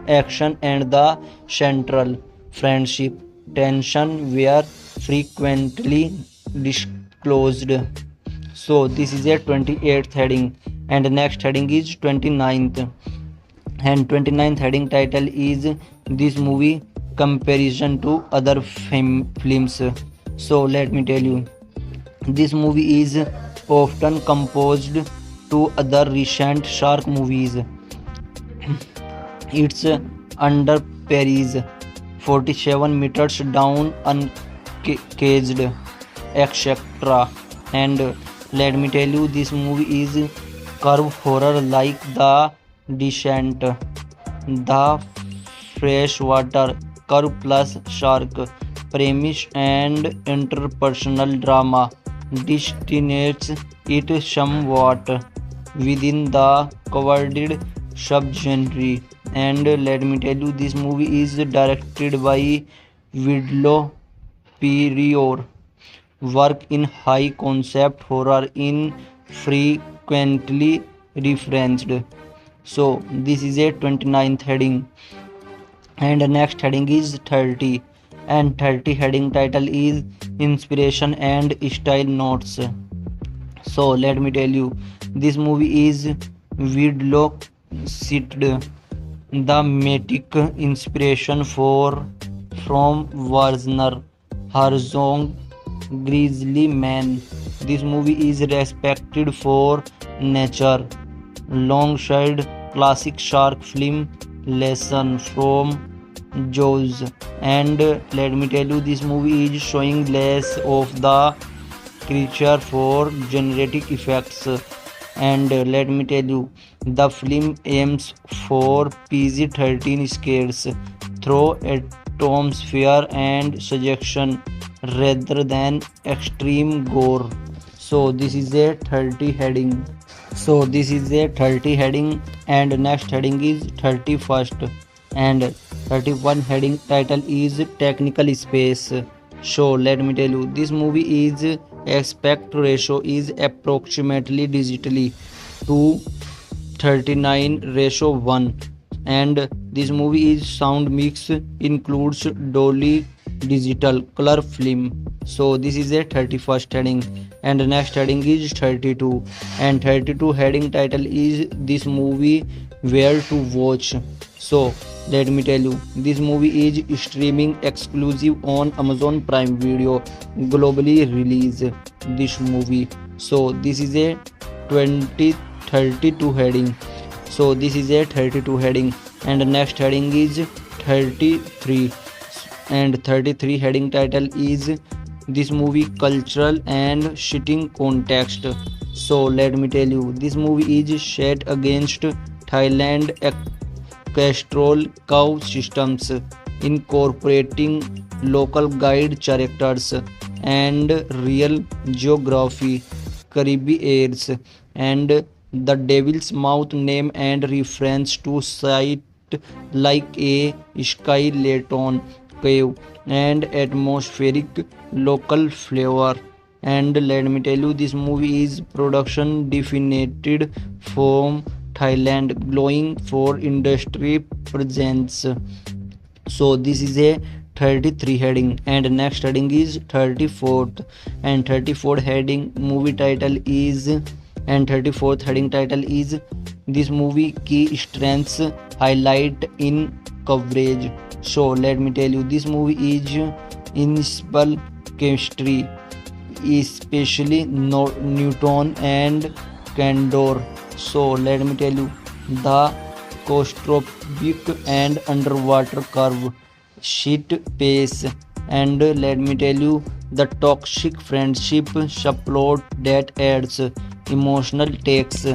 action and the central friendship tension were frequently disclosed. So this is a 28th heading, and the next heading is 29th, and 29th heading title is this movie comparison to other films. So let me tell you, this movie is often composed to other recent shark movies. It's under Paris 47 meters down uncaged, etc. And let me tell you, this movie is curve horror like The Descent, The Freshwater Curve plus Shark premise and interpersonal drama destinates it somewhat within the coveted subgenre. And let me tell you, this movie is directed by Vidlo Prior. Work in high concept horror in frequently referenced. So this is a 29th heading, and the next heading is 30, and 30 heading title is inspiration and style notes. So let me tell you, this movie is Vidlo cited the matic inspiration from Werner Herzog Grizzly Man. This movie is respected for nature alongside classic shark film Lesson from Jaws. And let me tell you, this movie is showing less of the creature for generating effects. And let me tell you, the film aims for PG-13 scares through atmosphere and suggestion rather than extreme gore. So this is a 30 heading. So this is a 30 heading, and next heading is 31st, and 31 heading title is technical space. So let me tell you, this movie is aspect ratio is approximately digitally to 39:1, and this movie is sound mix includes Dolby Digital color film. So this is a 31st heading, and the next heading is 32, and 32 heading title is this movie where to watch. So let me tell you, this movie is streaming exclusive on Amazon Prime Video globally release this movie. So this is a 32 heading. So this is a 32 heading, and the next heading is 33, and 33 heading title is this movie cultural and shitting context. So let me tell you, this movie is set against Thailand castrol cow systems, incorporating local guide characters and real geography, Caribbean airs, and the Devil's Mouth name and reference to site like a skeleton cave and atmospheric local flavor. And let me tell you, this movie is production definited from Thailand, glowing for industry presence. So this is a 33 heading, and next heading is 34th, and 34th heading movie title is, and 34th heading title is this movie key strengths highlight in coverage. So let me tell you, this movie is inspal chemistry, especially Newton and Candor. So let me tell you, the claustrophobic and underwater curve, shit pace, and let me tell you, the toxic friendship subplot that adds emotional takes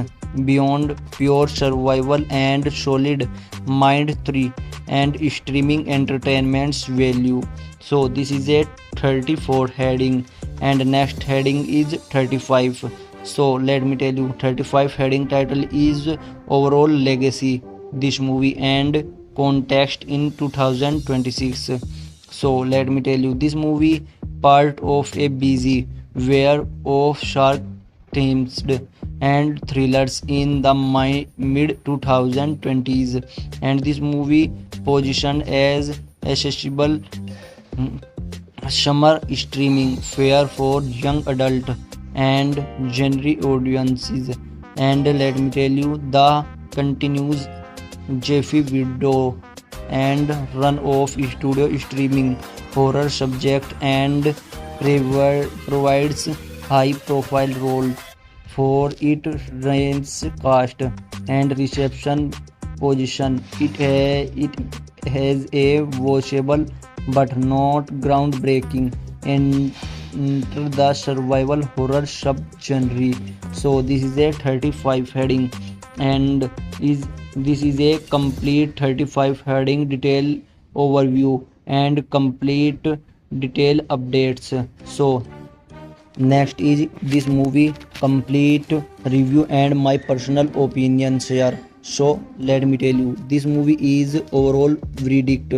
beyond pure survival and solid mind 3 and streaming entertainment's value. So this is a 34 heading, and next heading is 35. So let me tell you, 35 heading title is overall legacy, this movie and context in 2026. So let me tell you, this movie part of a busy where of shark themes and thrillers in the mid 2020s, and this movie positioned as accessible summer streaming fare for young adult and genre audiences. And let me tell you, the continues Jeffy Widow and run off studio streaming horror subject and provides high profile role for it ranks cast and reception position. It has a watchable but not groundbreaking and enter the survival horror subgenre. So this is a 35 heading, and is this is a complete 35 heading detail overview and complete detail updates. So next is this movie complete review and my personal opinions here. So let me tell you, this movie is overall verdict.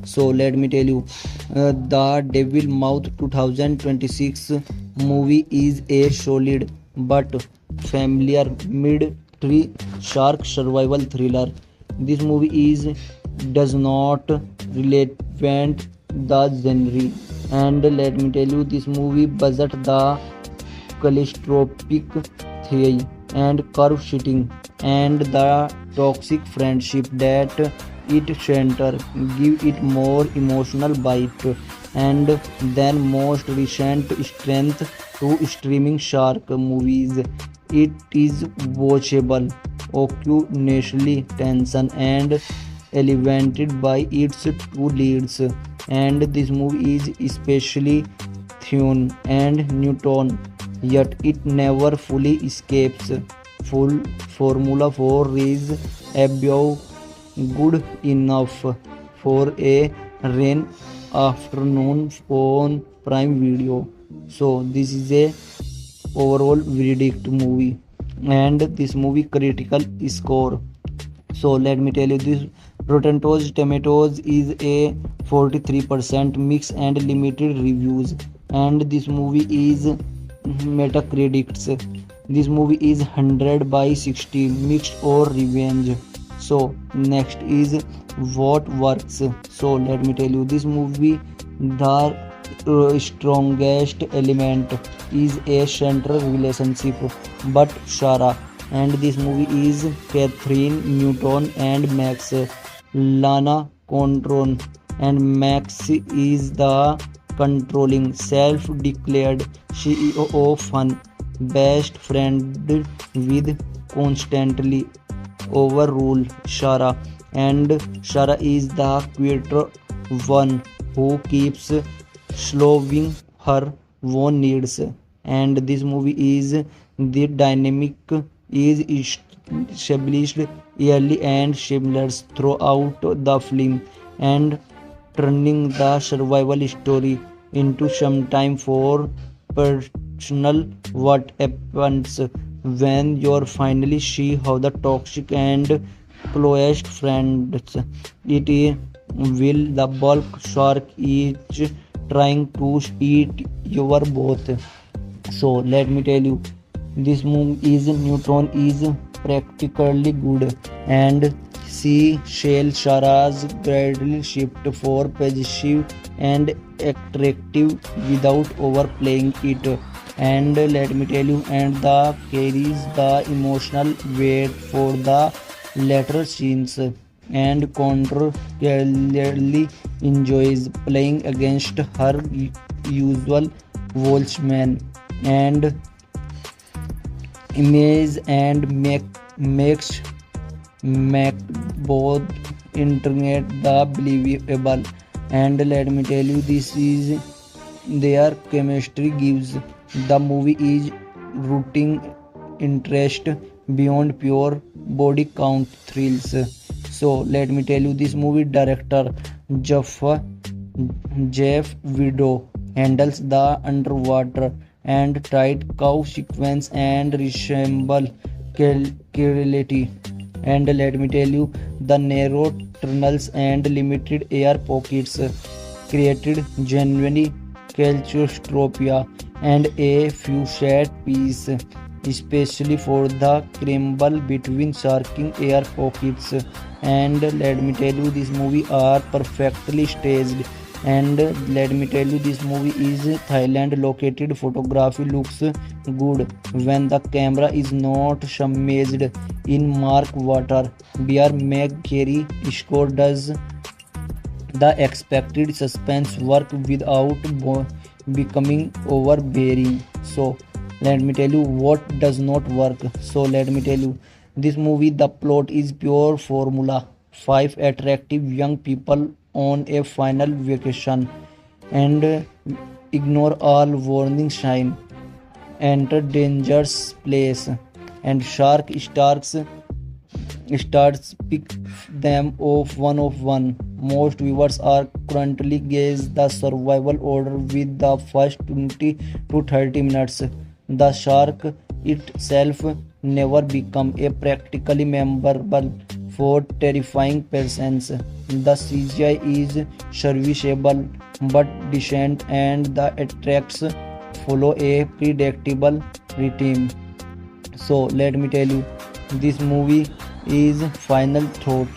So let me tell you, the Devil Mouth 2026 movie is a solid but familiar mid-tree shark survival thriller. This movie is does not relevant the genre, and let me tell you, this movie budget the callistroscopic theory and curve shitting and the toxic friendship that it center give it more emotional bite, and then most recent strength to streaming shark movies. It is watchable, occasionally tension and elevated by its two leads, and this movie is especially Thune and Newton, yet it never fully escapes. Full formula for is above good enough for a rain afternoon on Prime Video. So this is a overall verdict movie, and this movie critical score. So let me tell you, this Rotten Tomatoes is a 43% mix and limited reviews, and this movie is Metacritic's. This movie is 100 by 60 mixed or revenge. So next is what works. So let me tell you, this movie the strongest element is a central relationship but Shara, and this movie is Catherine Newton and Max Lana Contron, and Max is the controlling self-declared CEO of Fun, best friend with constantly overrule Shara, and Shara is the quieter one who keeps slowing her own needs. And this movie is the dynamic is established early and seamless throughout the film, and turning the survival story into some time for personal what happens when you're finally see how the toxic and closest friends it is will the bulk shark is trying to eat your both. So let me tell you, this movie is Neutron is practically good, and see Shell Shara's gradual shift for possessive and attractive without overplaying it. And let me tell you, and the carries the emotional weight for the later scenes, and Contra clearly enjoys playing against her usual Wolfsman and image and makes make both internet the believable. And let me tell you, this is their chemistry gives the movie is rooting interest beyond pure body count thrills. So let me tell you, this movie director Jaffa Jeff Widow handles the underwater and tight cow sequence and resemble reality. And let me tell you, the narrow tunnels and limited air pockets created genuine claustrophobia and a few sad piece, especially for the scramble between sharking air pockets. And let me tell you, this movie are perfectly staged. And let me tell you, this movie is Thailand located. Photography looks good when the camera is not submerged in mark water. Bear McCary score does the expected suspense work without becoming overbearing. So let me tell you what does not work. So let me tell you, this movie, the plot is pure formula. Five attractive young people on a final vacation and ignore all warning sign, enter dangerous place, and shark starts pick them off one of one. Most viewers are currently gauge the survival order with the first 20 to 30 minutes. The shark itself never become a practically memorable for terrifying presence. The CGI is serviceable but decent and the attacks follow a predictable rhythm. So let me tell you, this movie is final thought.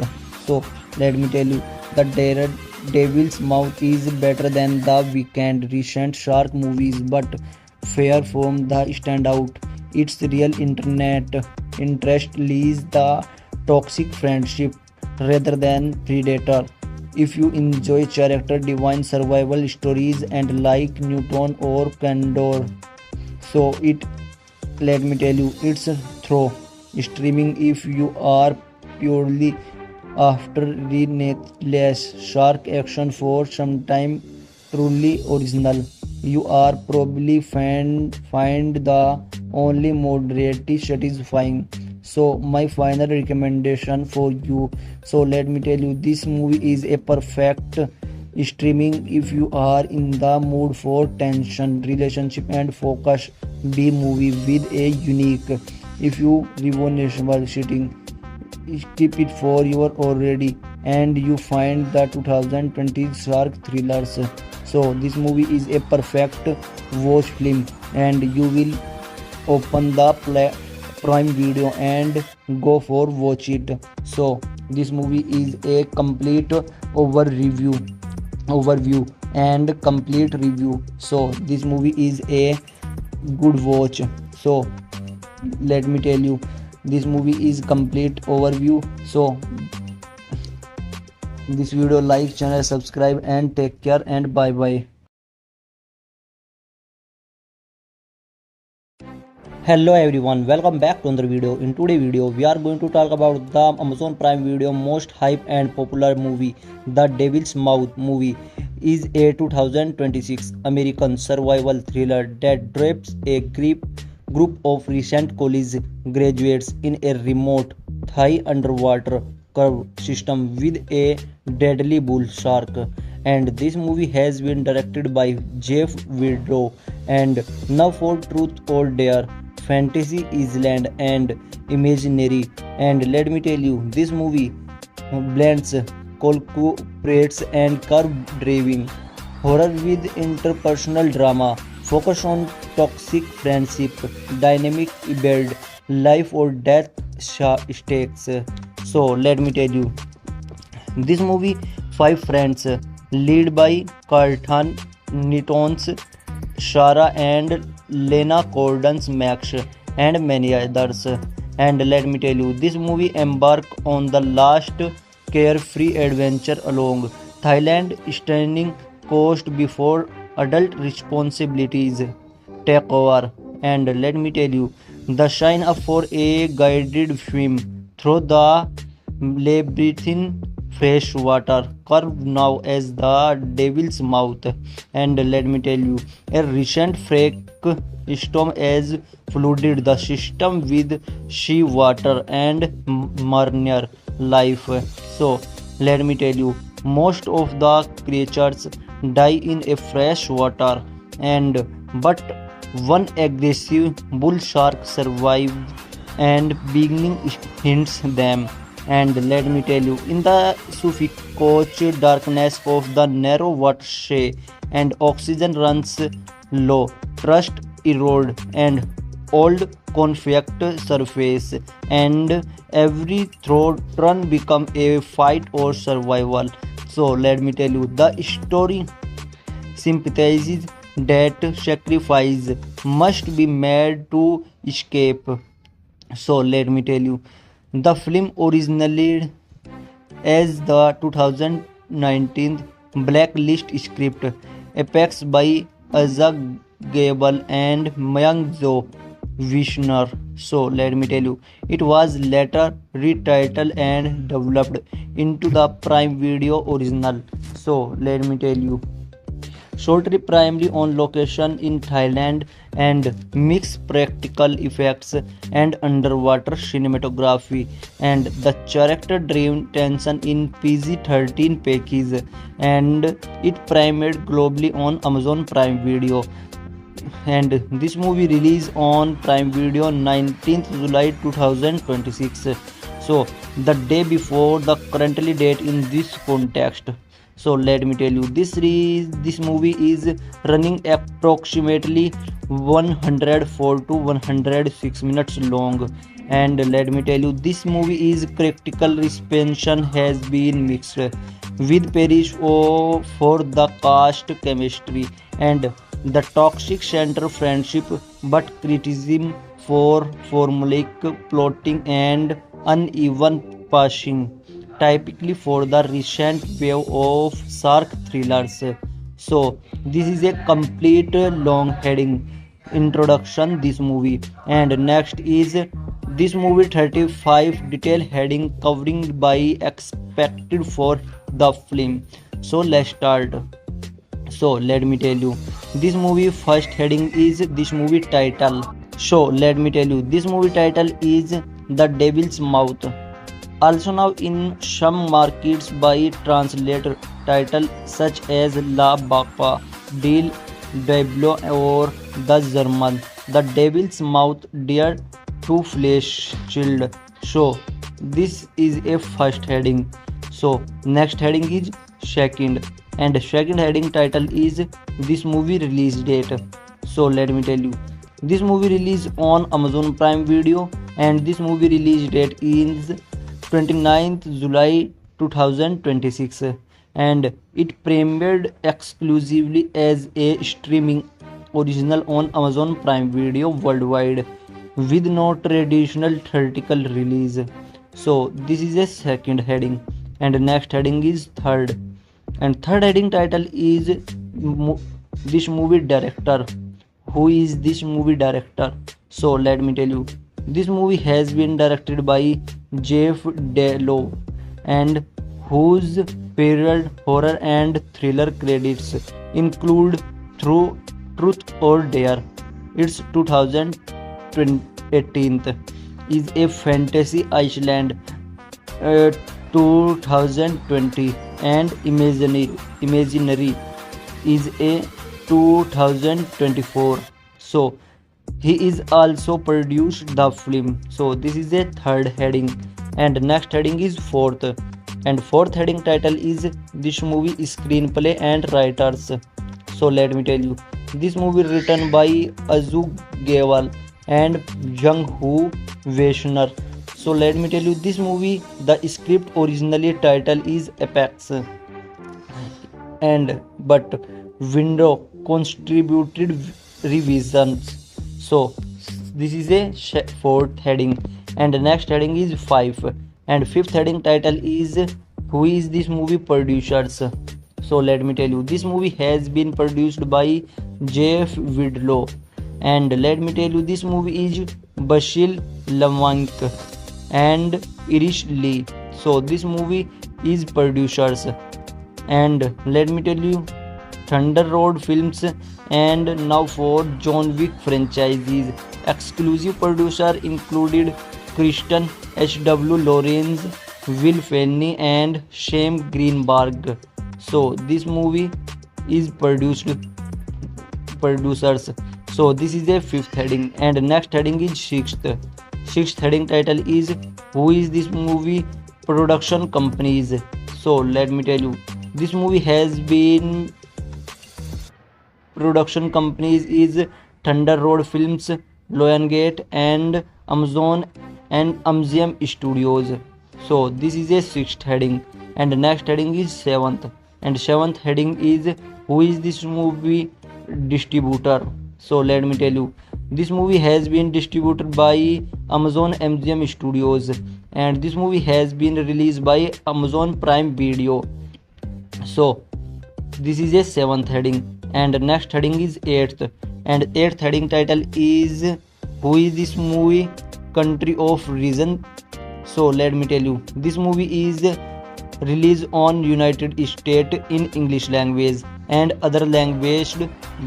So let me tell you, the Devil's Mouth is better than the weekend recent shark movies, but fair from the standout. Its real internet interest lies the toxic friendship rather than predator. If you enjoy character divine survival stories and like Newton or Candor, so it, let me tell you, it's through streaming. If you are purely after relentless shark action for some time truly original, you are probably find the only moderately satisfying. So my final recommendation for you, so let me tell you, this movie is a perfect streaming if you are in the mood for tension, relationship and focus B movie with a unique, if you revolutionary setting, skip it for your already and you find the 2020 shark thrillers. So this movie is a perfect watch film and you will open the prime video and go for watch it. So this movie is a complete overview and complete review. So this movie is a good watch. So let me tell you, this movie is complete overview. So this video, like, channel, subscribe and take care and bye bye. Hello everyone, welcome back to another video. In today's video we are going to talk about the Amazon Prime Video most hype and popular movie. The Devil's Mouth movie is a 2026 American survival thriller that drapes a group of recent college graduates in a remote Thai underwater curve system with a deadly bull shark. And this movie has been directed by Jeff Widow. And now for truth or dare, fantasy island and imaginary. And let me tell you, this movie blends cooperates and curve driving horror with interpersonal drama, focus on toxic friendship, dynamic build, life or death stakes. So let me tell you, this movie five friends led by Carlton Nitons, Shara and Lena Gordon's Max and many others. And let me tell you, this movie embark on the last carefree adventure along Thailand stunning coast before adult responsibilities take over. And let me tell you, the sign up for a guided swim through the labyrinthine fresh water curve now as the Devil's Mouth. And let me tell you, a recent freak storm has flooded the system with sea water and marine life. So let me tell you, most of the creatures die in a fresh water, and but one aggressive bull shark survives and beginning hints them. And let me tell you, in the suffocating darkness of the narrow watershed, and oxygen runs low, trust erode, and old conflict surface, and every turn become a fight or survival. So let me tell you, the story sympathizes that sacrifice must be made to escape. So let me tell you, the film originally as the 2019 Blacklist script, Apex by Azag Gable and Myungjo Vishner. So let me tell you, it was later retitled and developed into the Prime Video original. So let me tell you, shot primarily on location in Thailand and mixed practical effects and underwater cinematography, and the character driven tension in PG-13 package, and it premiered globally on Amazon Prime Video. And this movie released on Prime Video 19th July 2026. So the day before the currently date in this context. So let me tell you, this movie is running approximately 104 to 106 minutes long. And let me tell you, this movie is critical reception has been mixed, with praise for the cast chemistry and the toxic center friendship, but criticism for formulaic plotting and uneven pacing, typically for the recent wave of shark thrillers. So this is a complete long heading introduction this movie. And next is this movie 35 detail heading covering by expected for the film. So let's start. So let me tell you, this movie first heading is this movie title. So let me tell you, this movie title is The Devil's Mouth, also now in some markets by translator title such as La Bapa, Deal Diablo, or the German The Devil's Mouth, Dear to Flesh Child. So this is a first heading. So next heading is second, and second heading title is this movie release date. So let me tell you, this movie released on Amazon Prime Video, and this movie release date is 29th July 2026, and it premiered exclusively as a streaming original on Amazon Prime Video worldwide with no traditional theatrical release. So this is a second heading, and next heading is third, and third heading title is this movie director. Who is this movie director? So let me tell you, this movie has been directed by Jeff Delo, and whose period horror and thriller credits include Through Truth or Dare, it's 2018, is a Fantasy Island, 2020, and Imaginary is a 2024. So he is also produced the film. So this is a third heading, and next heading is fourth, and fourth heading title is this movie screenplay and writers. So let me tell you, this movie written by Azug Gewal and Jung Hoo Vaishnar. So let me tell you, this movie, the script originally title is Apex, and but window contributed revisions. So this is a fourth heading, and the next heading is 5, and fifth heading title is who is this movie producers. So let me tell you, this movie has been produced by Jeff Widlow, and let me tell you, this movie is Bashil Lamank and Irish Lee. So this movie is producers, and let me tell you, Thunder Road Films, and now for John Wick franchises. Exclusive producer included Kristen H.W. Lawrence, Will Fenney, and Shane Greenberg. So this movie is producers. So this is a fifth heading, and next heading is sixth heading title is who is this movie production companies. So let me tell you, this movie has been production companies is Thunder Road Films, Lionsgate, and Amazon and Amzium Studios. So this is a sixth heading, and next heading is seventh, and seventh heading is who is this movie distributor. So let me tell you, this movie has been distributed by Amazon MGM Studios, and this movie has been released by Amazon Prime Video. So this is a seventh heading, and next heading is eighth, and eighth heading title is who is this movie country of reason. So let me tell you, this movie is released on United States in English language and other language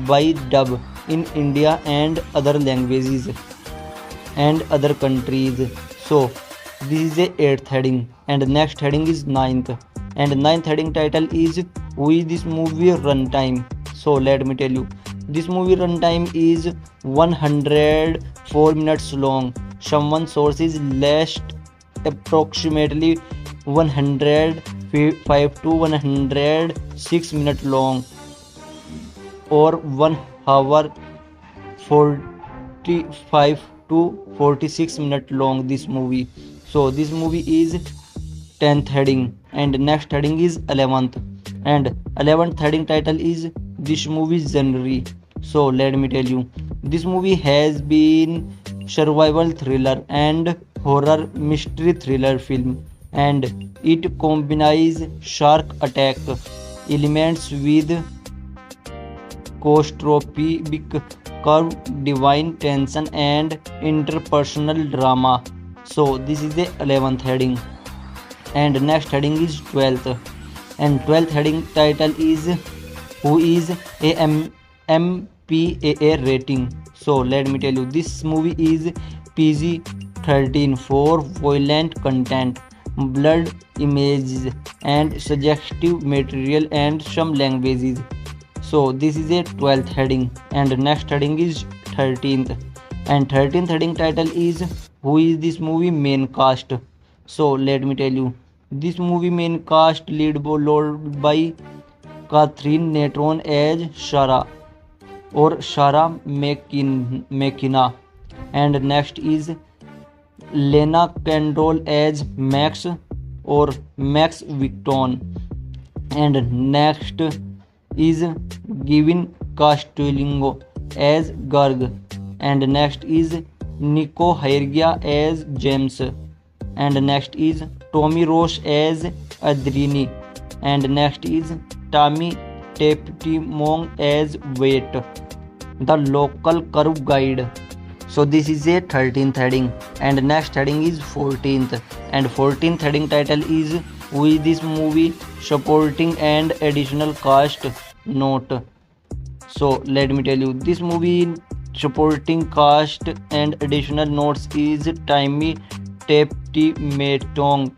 by dub in India and other languages and other countries. So this is a eighth heading, and next heading is ninth, and ninth heading title is who is this movie runtime. So let me tell you, this movie runtime is 104 minutes long. Someone sources last approximately 105 to 106 minutes long, or 1 hour 45 to 46 minutes long this movie. So this movie is 10th heading, and next heading is 11th, and 11th heading title is this movie genre. So let me tell you, this movie has been survival thriller and horror mystery thriller film, and it combines shark attack elements with claustrophobic curve, divine tension, and interpersonal drama. So this is the 11th heading, and next heading is 12th, and 12th heading title is who is a MPAA rating. So let me tell you, this movie is PG-13 for violent content, blood images, and suggestive material, and some languages. So this is a 12th heading, and next heading is 13th, and 13th heading title is who is this movie main cast. So let me tell you, this movie main cast lead by Catherine Natron as Shara or Shara McKenna, and next is Lena Kendall as Max or Max Victon, and next is Gavin Castellingo as Garg, and next is Nico Hairgia as James, and next is Tommy Roche as Adrini, and next is Tammy Teptimong as Wait, the local curve guide. So this is a 13th heading, and next heading is 14th, and 14th heading title is who is this movie supporting and additional cast note. So let me tell you, this movie supporting cast and additional notes is Tammy Teptimetong,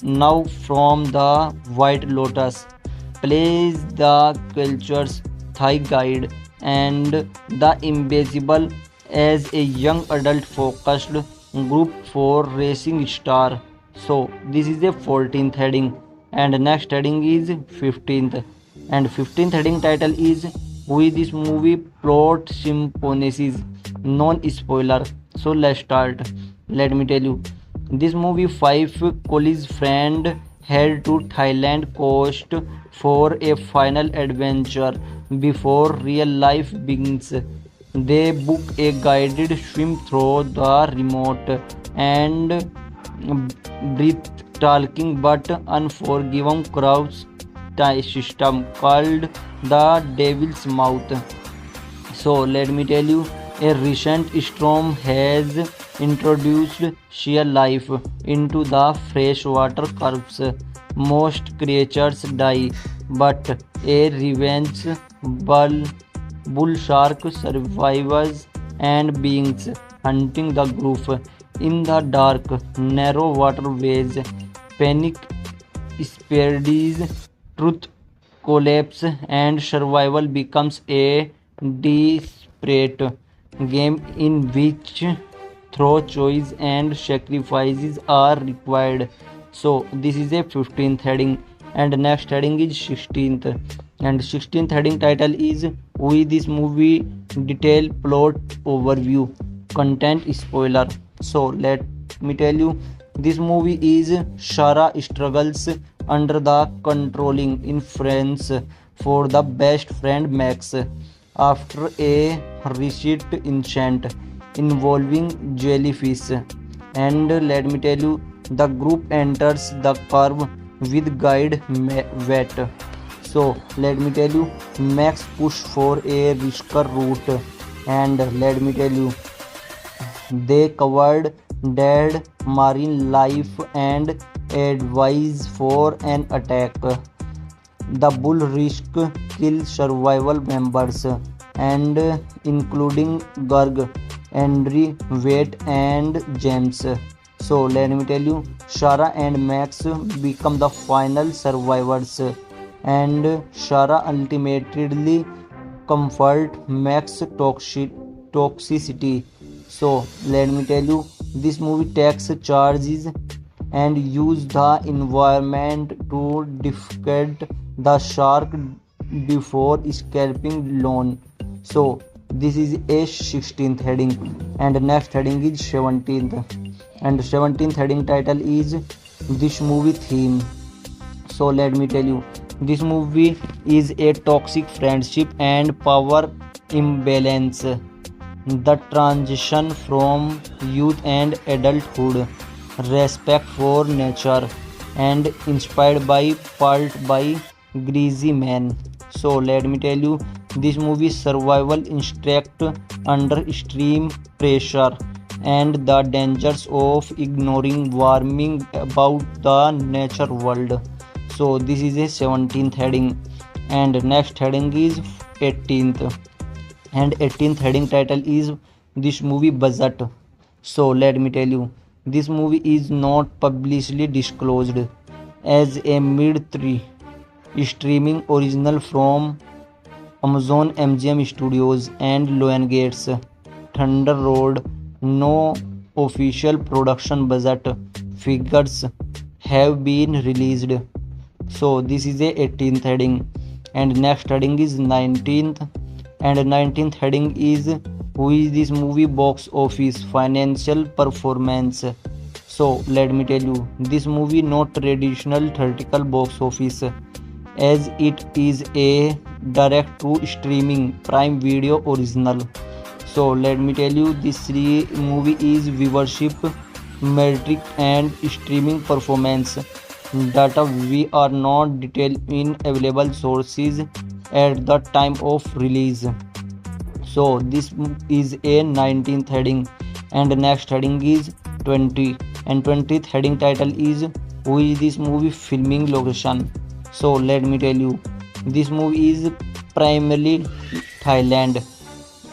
now from the White Lotus, plays the culture's Thai guide and the Invisible as a young adult focused group for racing star. So this is a 14th heading, and next heading is 15th, and 15th heading title is who is this movie plot synopsis, non spoiler. So let's start. Let me tell you, this movie 5 college friend head to Thailand coast for a final adventure before real life begins. They book a guided swim through the remote and breathtaking but unforgiving crowd system called the Devil's Mouth. So let me tell you, a recent storm has introduced sea life into the freshwater curves. Most creatures die, but a revenge bull shark survives and beings hunting the group in the dark, narrow waterways. Panic spreads, truth collapse and survival becomes a desperate game in which through choice and sacrifices are required. So this is a 15th heading, and next heading is 16th. And 16th heading title is "We this movie detail plot overview content spoiler." So let me tell you, this movie is Shara struggles under the controlling influence for the best friend Max after a recent incident involving jellyfish. And let me tell you, the group enters the curve with guide vet. So let me tell you, Max push for a riskier route, and let me tell you, they covered dead marine life and advice for an attack. The bull risk kill survival members and including Garg, Henry, Wade and James. So let me tell you, Shara and Max become the final survivors, and Shara ultimately comfort Max toxicity. So let me tell you, this movie takes charges and use the environment to defeat the shark before escaping alone. So this is a 16th heading, and next heading is 17th. And 17th heading title is this movie theme. So let me tell you, this movie is a toxic friendship and power imbalance, the transition from youth and adulthood, respect for nature, and inspired by part by Greasy Man. So let me tell you, this movie survival instinct under extreme pressure and the dangers of ignoring warming about the nature world. So this is a 17th heading, and next heading is 18th. And 18th heading title is this movie budget. So let me tell you, this movie is not publicly disclosed as a mid-3 streaming original from Amazon MGM Studios and Lionsgate Thunder Road. No official production budget figures have been released. So this is a 18th heading, and next heading is 19th. And 19th heading is who is this movie box office financial performance. So let me tell you, this movie not traditional theatrical box office, as it is a direct to streaming Prime Video original. So let me tell you, this movie is viewership metric and streaming performance data we are not detailed in available sources at the time of release. So this is a 19th heading, and next heading is 20, and 20th heading title is who is this movie filming location. So let me tell you, this movie is primarily Thailand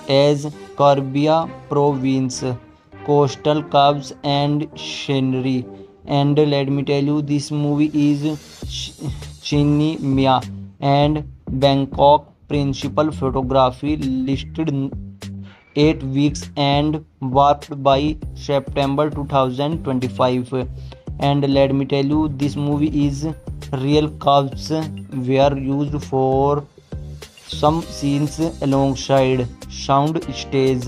as Carbia province, coastal caves and scenery. And let me tell you, this movie is Chini Mia and Bangkok principal photography listed 8 weeks and warped by September 2025. And let me tell you, this movie is real caves were used for some scenes alongside sound stage.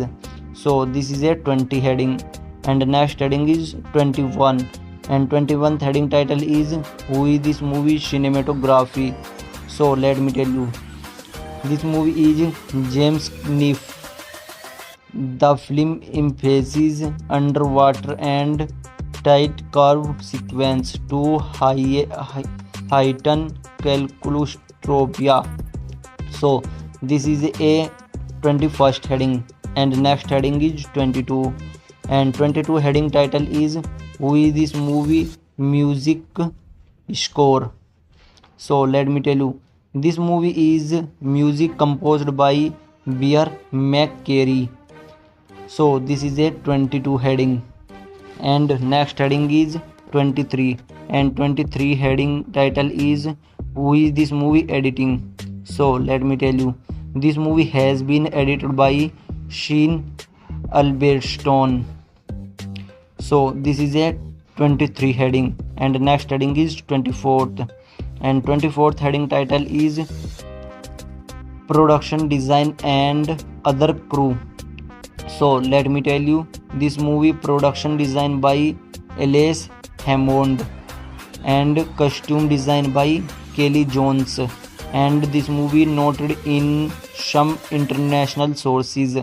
So this is a 20 heading, and next heading is 21, and 21th heading title is who is this movie cinematography. So let me tell you, this movie is James Kniff. The film emphasizes underwater and tight curve sequence to heighten claustrophobia. So this is a 21st heading, and next heading is 22, and 22 heading title is who is this movie music score. So let me tell you, this movie is music composed by Bear McCreary. So this is a 22 heading, and next heading is 23, and 23 heading title is who is this movie editing? So let me tell you, this movie has been edited by Sheen Albertstone. So this is a 23 heading, and next heading is 24th, and 24th heading title is production design and other crew. So let me tell you, this movie production design by Elise Hammond and costume design by Kelly Jones, and this movie noted in some international sources.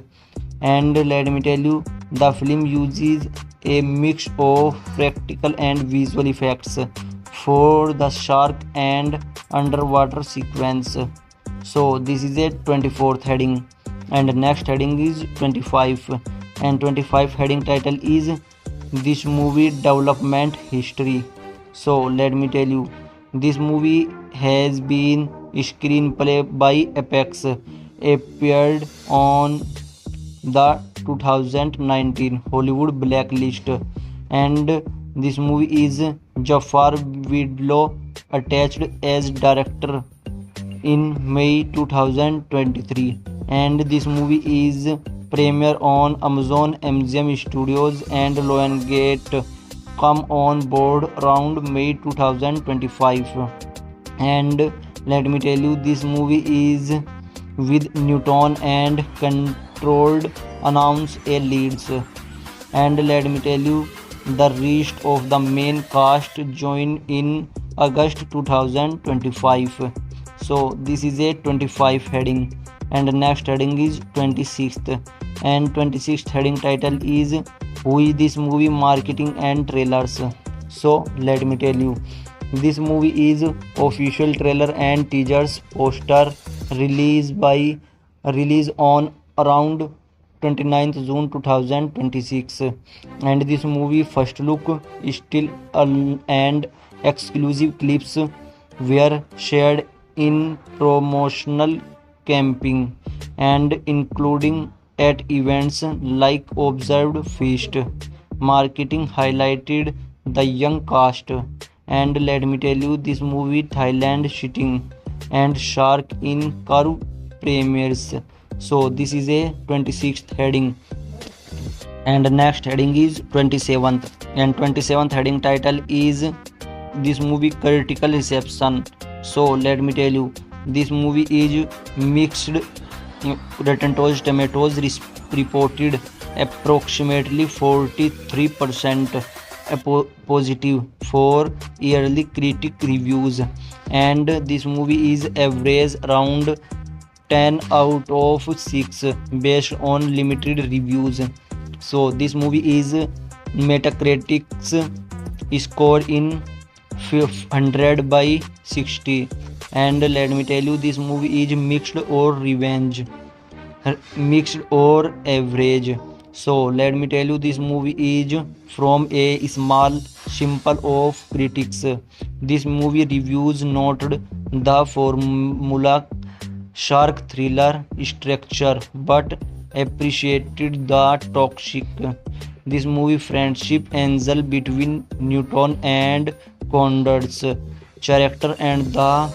And let me tell you, the film uses a mix of practical and visual effects for the shark and underwater sequence. So this is a 24th heading, and next heading is 25, and 25 heading title is this movie development history. So let me tell you, this movie has been screenplay by Apex, appeared on the 2019 Hollywood Blacklist, and this movie is Jafar Widlow attached as director in May 2023, and this movie is premiere on Amazon MGM Studios and Lionsgate. Come on board around May 2025, and let me tell you, this movie is with Newton and controlled announce a leads, and let me tell you, the rest of the main cast join in August 2025. So this is a 25 heading, and next heading is 26th, and 26th heading title is who is this movie marketing and trailers. So let me tell you, this movie is official trailer and teasers poster release on around 29th June 2026, and this movie first look, still and exclusive clips were shared in promotional camping and including at events like Observed Feast. Marketing highlighted the young cast, and let me tell you, this movie Thailand shitting and shark in curve premieres. So this is a 26th heading, and next heading is 27th, and 27th heading title is this movie critical reception. So let me tell you, this movie is mixed. Rotten Tomatoes reported approximately 43% positive for yearly critic reviews, and this movie is average around 10 out of 6 based on limited reviews. So this movie is Metacritic's score in 100 by 60, and let me tell you, this movie is mixed or average. So let me tell you, this movie is from a small sample of critics. This movie reviews noted the formula shark thriller structure but appreciated the toxic this movie friendship angle between Newton and Conrad's character and the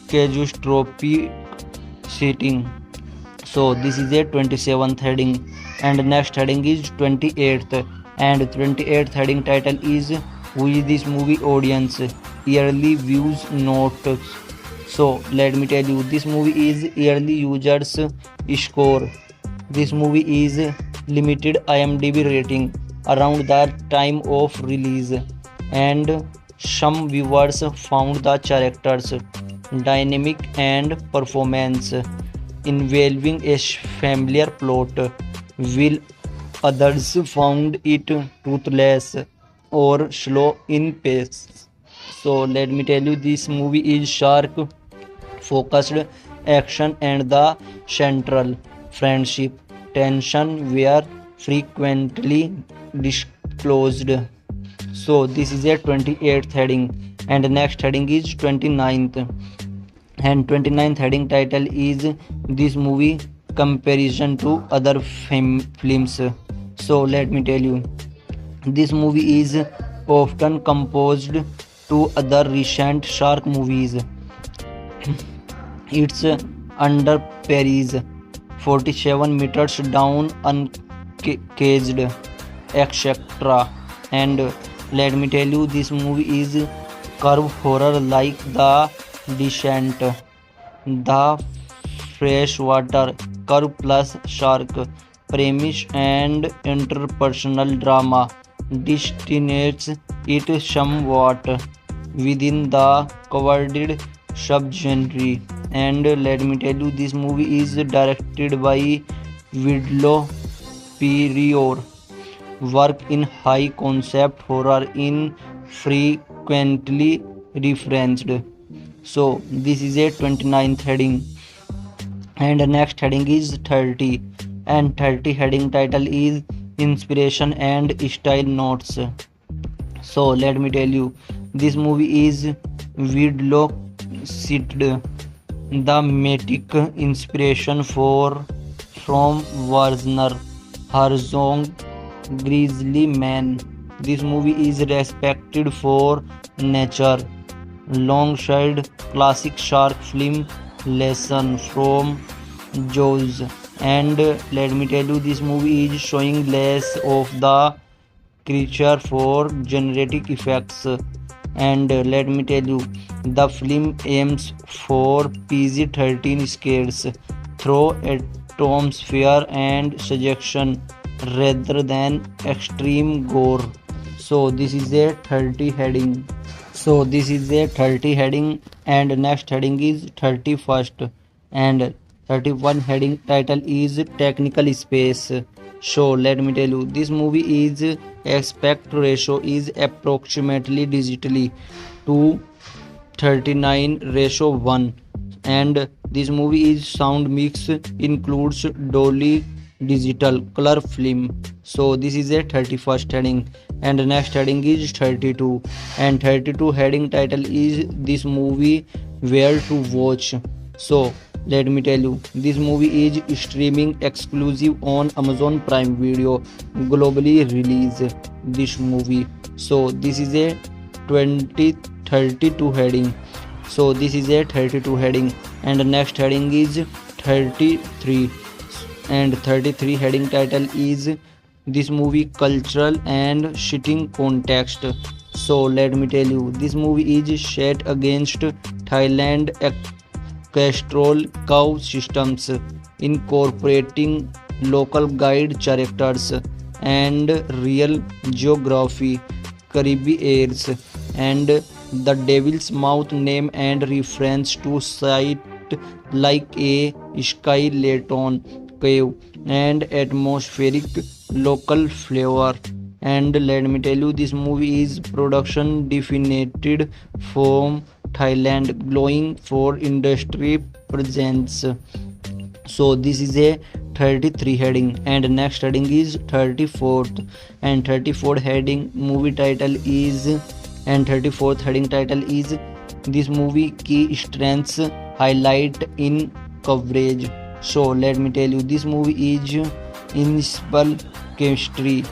catastrophic setting. So this is a 27th heading, and next heading is 28th, and 28th heading title is who is this movie audience yearly views notes. So let me tell you, this movie is yearly users score. This movie is limited IMDb rating around the time of release, and some viewers found the characters dynamic and performance involving a familiar plot, while others found it toothless or slow in pace. So let me tell you, this movie is shark focused action, and the central friendship tension were frequently disclosed. So this is a 28th heading, and next heading is 29th, and 29th heading title is this movie comparison to other films. So let me tell you, this movie is often composed to other recent shark movies. It's under Paris, 47 meters down, uncaged, etc. And let me tell you, this movie is curve horror like The Descent, the freshwater curve plus shark premise and interpersonal drama destinates it somewhat within the coveted subgenre. And let me tell you, this movie is directed by Vidlo Prior. Work in high concept horror in frequently referenced. So this is a 29th heading, and the next heading is 30, and 30 heading title is inspiration and style notes. So let me tell you, this movie is Vidlo cited the matic inspiration from Werner Herzog Grizzly Man. This movie is respected for nature alongside classic shark film Lesson from Jaws. And let me tell you, this movie is showing less of the creature for generatic effects. And let me tell you, the film aims for PG-13 scares through atmosphere and suggestion rather than extreme gore. So this is a 30 heading. So this is a 30 heading, and next heading is 31st, and 31 heading title is technical space. So let me tell you, this movie is aspect ratio is approximately digitally to 39:1, and this movie is sound mix includes Dolby Digital color film. So this is a 31st heading, and the next heading is 32, and 32 heading title is this movie where to watch. So let me tell you, this movie is streaming exclusive on Amazon Prime Video, globally release this movie. So this is a 32 heading. So this is a 32 heading, and the next heading is 33, and 33 heading title is this movie cultural and shitting context. So let me tell you, this movie is set against Thailand castrol cow systems, incorporating local guide characters and real geography, Caribbeans, and the Devil's Mouth name and reference to site like a skeleton cave and atmospheric local flavor. And let me tell you, this movie is production definited from Thailand, glowing for industry presence. So this is a 33 heading, and next heading is 34th, and 34th heading movie title is, and 34th heading title is this movie key strengths highlight in coverage. So let me tell you, this movie is inspire chemistry,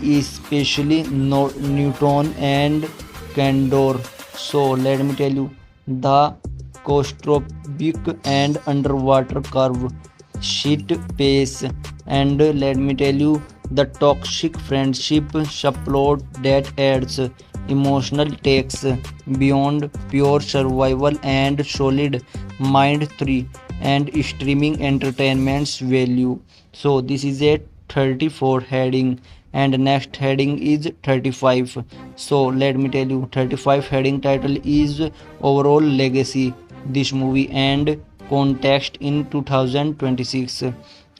especially Newton and Candor. So let me tell you, the claustrophobic and underwater curve, shit pace, and let me tell you, the toxic friendship subplot that adds emotional takes beyond pure survival and solid mind 3 and streaming entertainment's value. So this is a 34 heading, and next heading is 35. So let me tell you, 35 heading title is overall legacy this movie and context in 2026.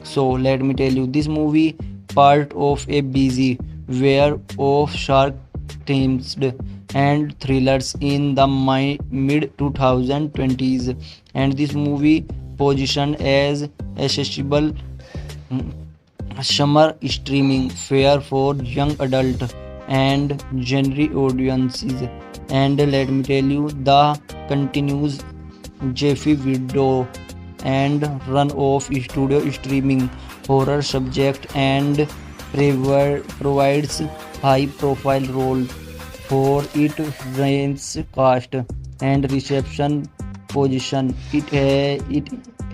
So let me tell you, this movie part of a busy wave of shark themes and thrillers in the mid 2020s, and this movie positioned as accessible summer streaming fare for young adult and genre audiences. And let me tell you, the continues Jeffy Widow and run of studio streaming horror subject and provides high profile role for its range, cast, and reception position. It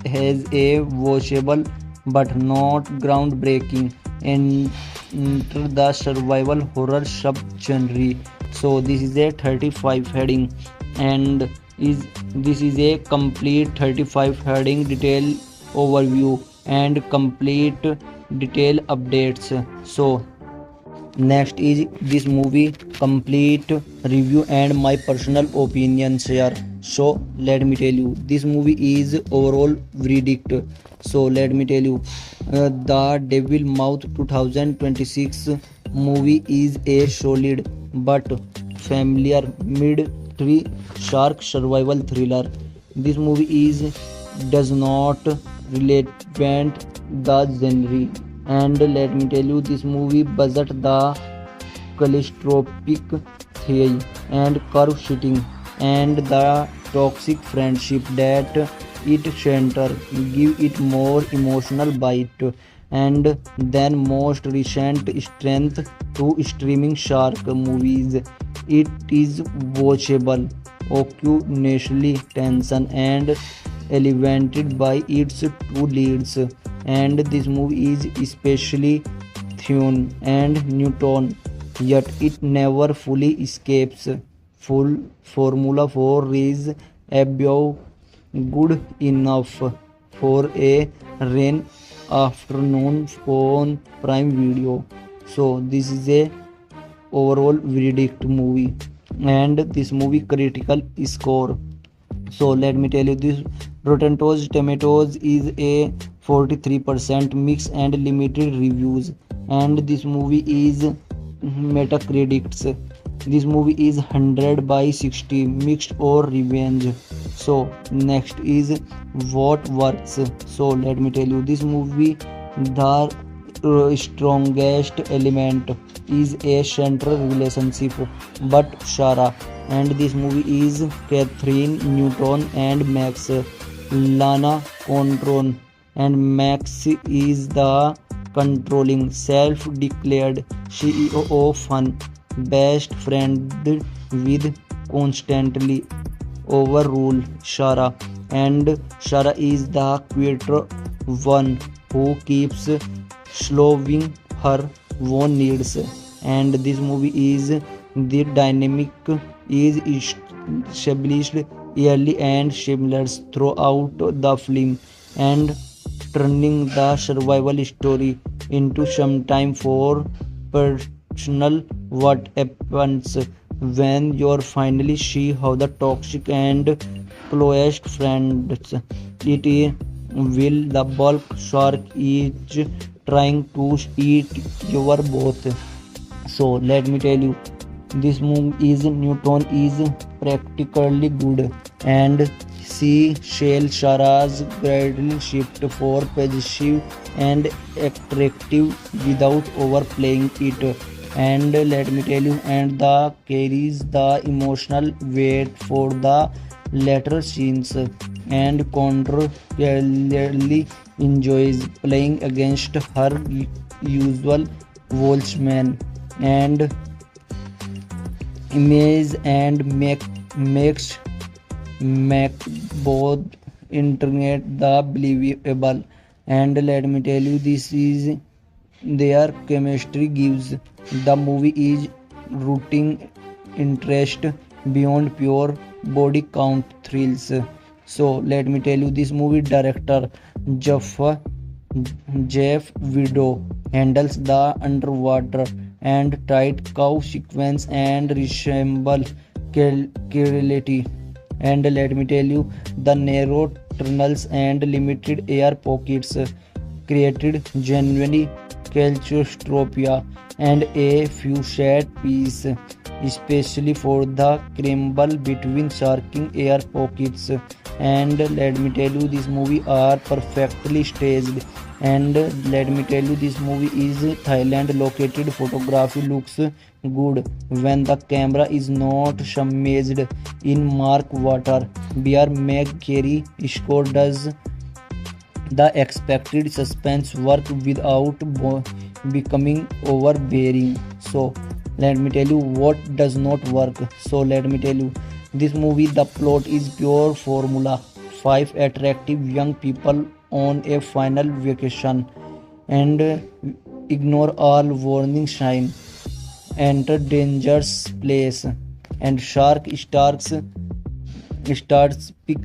has a watchable but not groundbreaking and enter the survival horror subgenre. So this is a 35 heading, and this is a complete 35 heading detail overview and complete detail updates. So next is this movie complete review and my personal opinions here. So let me tell you, this movie is overall verdict. So let me tell you, the Devil Mouth 2026 movie is a solid but familiar mid-three shark survival thriller. This movie does not relevant the genre, and let me tell you, this movie budget the callistroscopic theory and curve shitting and the toxic friendship that it center give it more emotional bite and then most recent strength to streaming shark movies. It is watchable, occasionally tension and elevated by its two leads, and this movie is especially Thune and Newton, yet it never fully escapes. Full Formula 4 is above good enough for a rain afternoon on Prime Video. So this is a overall verdict movie, and this movie critical score. So let me tell you, this Rotten Tomatoes is a 43% mixed and limited reviews, and this movie is Metacritics. This movie is 100 by 60 mixed or revenge. So next is what works. So let me tell you, this movie the strongest element is a central relationship but Shara, and this movie is Catherine Newton and Max Lana Contron, and Max is the controlling self-declared CEO of Fun, best friend with constantly overrule Shara, and Shara is the quieter one who keeps slowing her own needs, and this movie is the dynamic is established early and seamless throughout the film, and turning the survival story into some time for personal what happens when you finally see how the toxic and closest friends it will the bulk shark is trying to eat your both. So let me tell you, this movie is Newton is practically good, and see Shell Shara's gradual shift for possessive and attractive without overplaying it, and let me tell you, and the carries the emotional weight for the later scenes, and Contra clearly enjoys playing against her usual Wolfsman and image and makes both internet the believable, and let me tell you, this is their chemistry gives the movie is rooting interest beyond pure body count thrills. So let me tell you, this movie director Jeff Jeff Widow handles the underwater and tight cow sequence and resemble clarity, and let me tell you, the narrow tunnels and limited air pockets created genuinely claustrophobia and a few sad piece, especially for the scramble between sharking air pockets, and let me tell you, this movie are perfectly staged, and let me tell you, this movie is Thailand located, photography looks good when the camera is not submerged in mark water. Bear Meg Carey score does the expected suspense work without becoming overbearing. So let me tell you what does not work. So let me tell you, this movie, the plot is pure formula. Five attractive young people on a final vacation and ignore all warning sign, enter dangerous place, and shark starts pick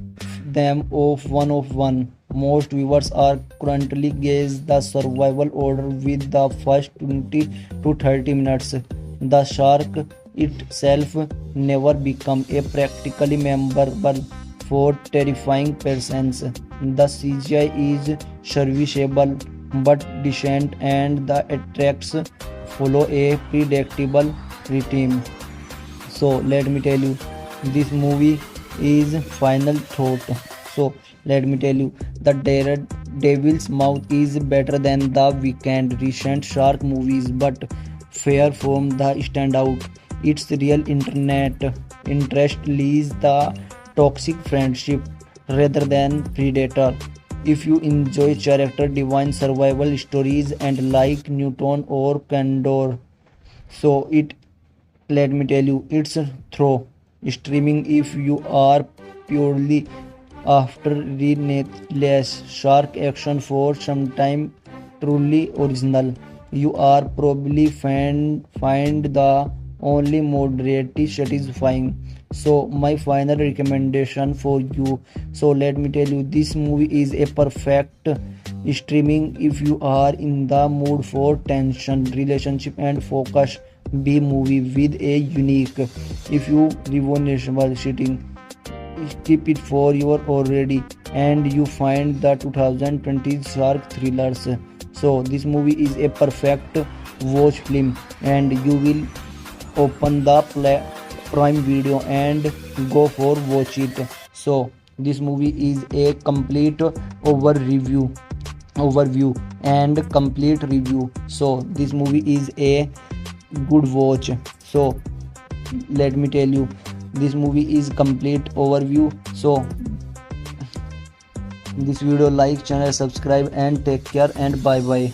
them off one of one. Most viewers are currently gauge the survival order with the first 20 to 30 minutes. The shark itself never become a practically memorable for terrifying presence. The CGI is serviceable but decent and the attacks follow a predictable rhythm. So let me tell you, this movie is final thought. So let me tell you, the Devil's Mouth is better than the weekend recent shark movies, but fair from the standout. Its real internet interest lies the toxic friendship rather than predator. If you enjoy character divine survival stories and like Newton or Candor, so it let me tell you, it's through streaming. If you are purely after relentless shark action for some time truly original, you are probably find the only moderately satisfying. So my final recommendation for you, so let me tell you, this movie is a perfect streaming if you are in the mood for tension relationship and focus B movie with a unique, if you revolutionary sitting, keep it for your already and you find the 2020 shark thrillers. So this movie is a perfect watch film and you will open the prime video and go for watch it. So this movie is a complete overview and complete review. So this movie is a good watch. So let me tell you, this movie is complete overview. So this video, like, channel, subscribe and take care and bye bye.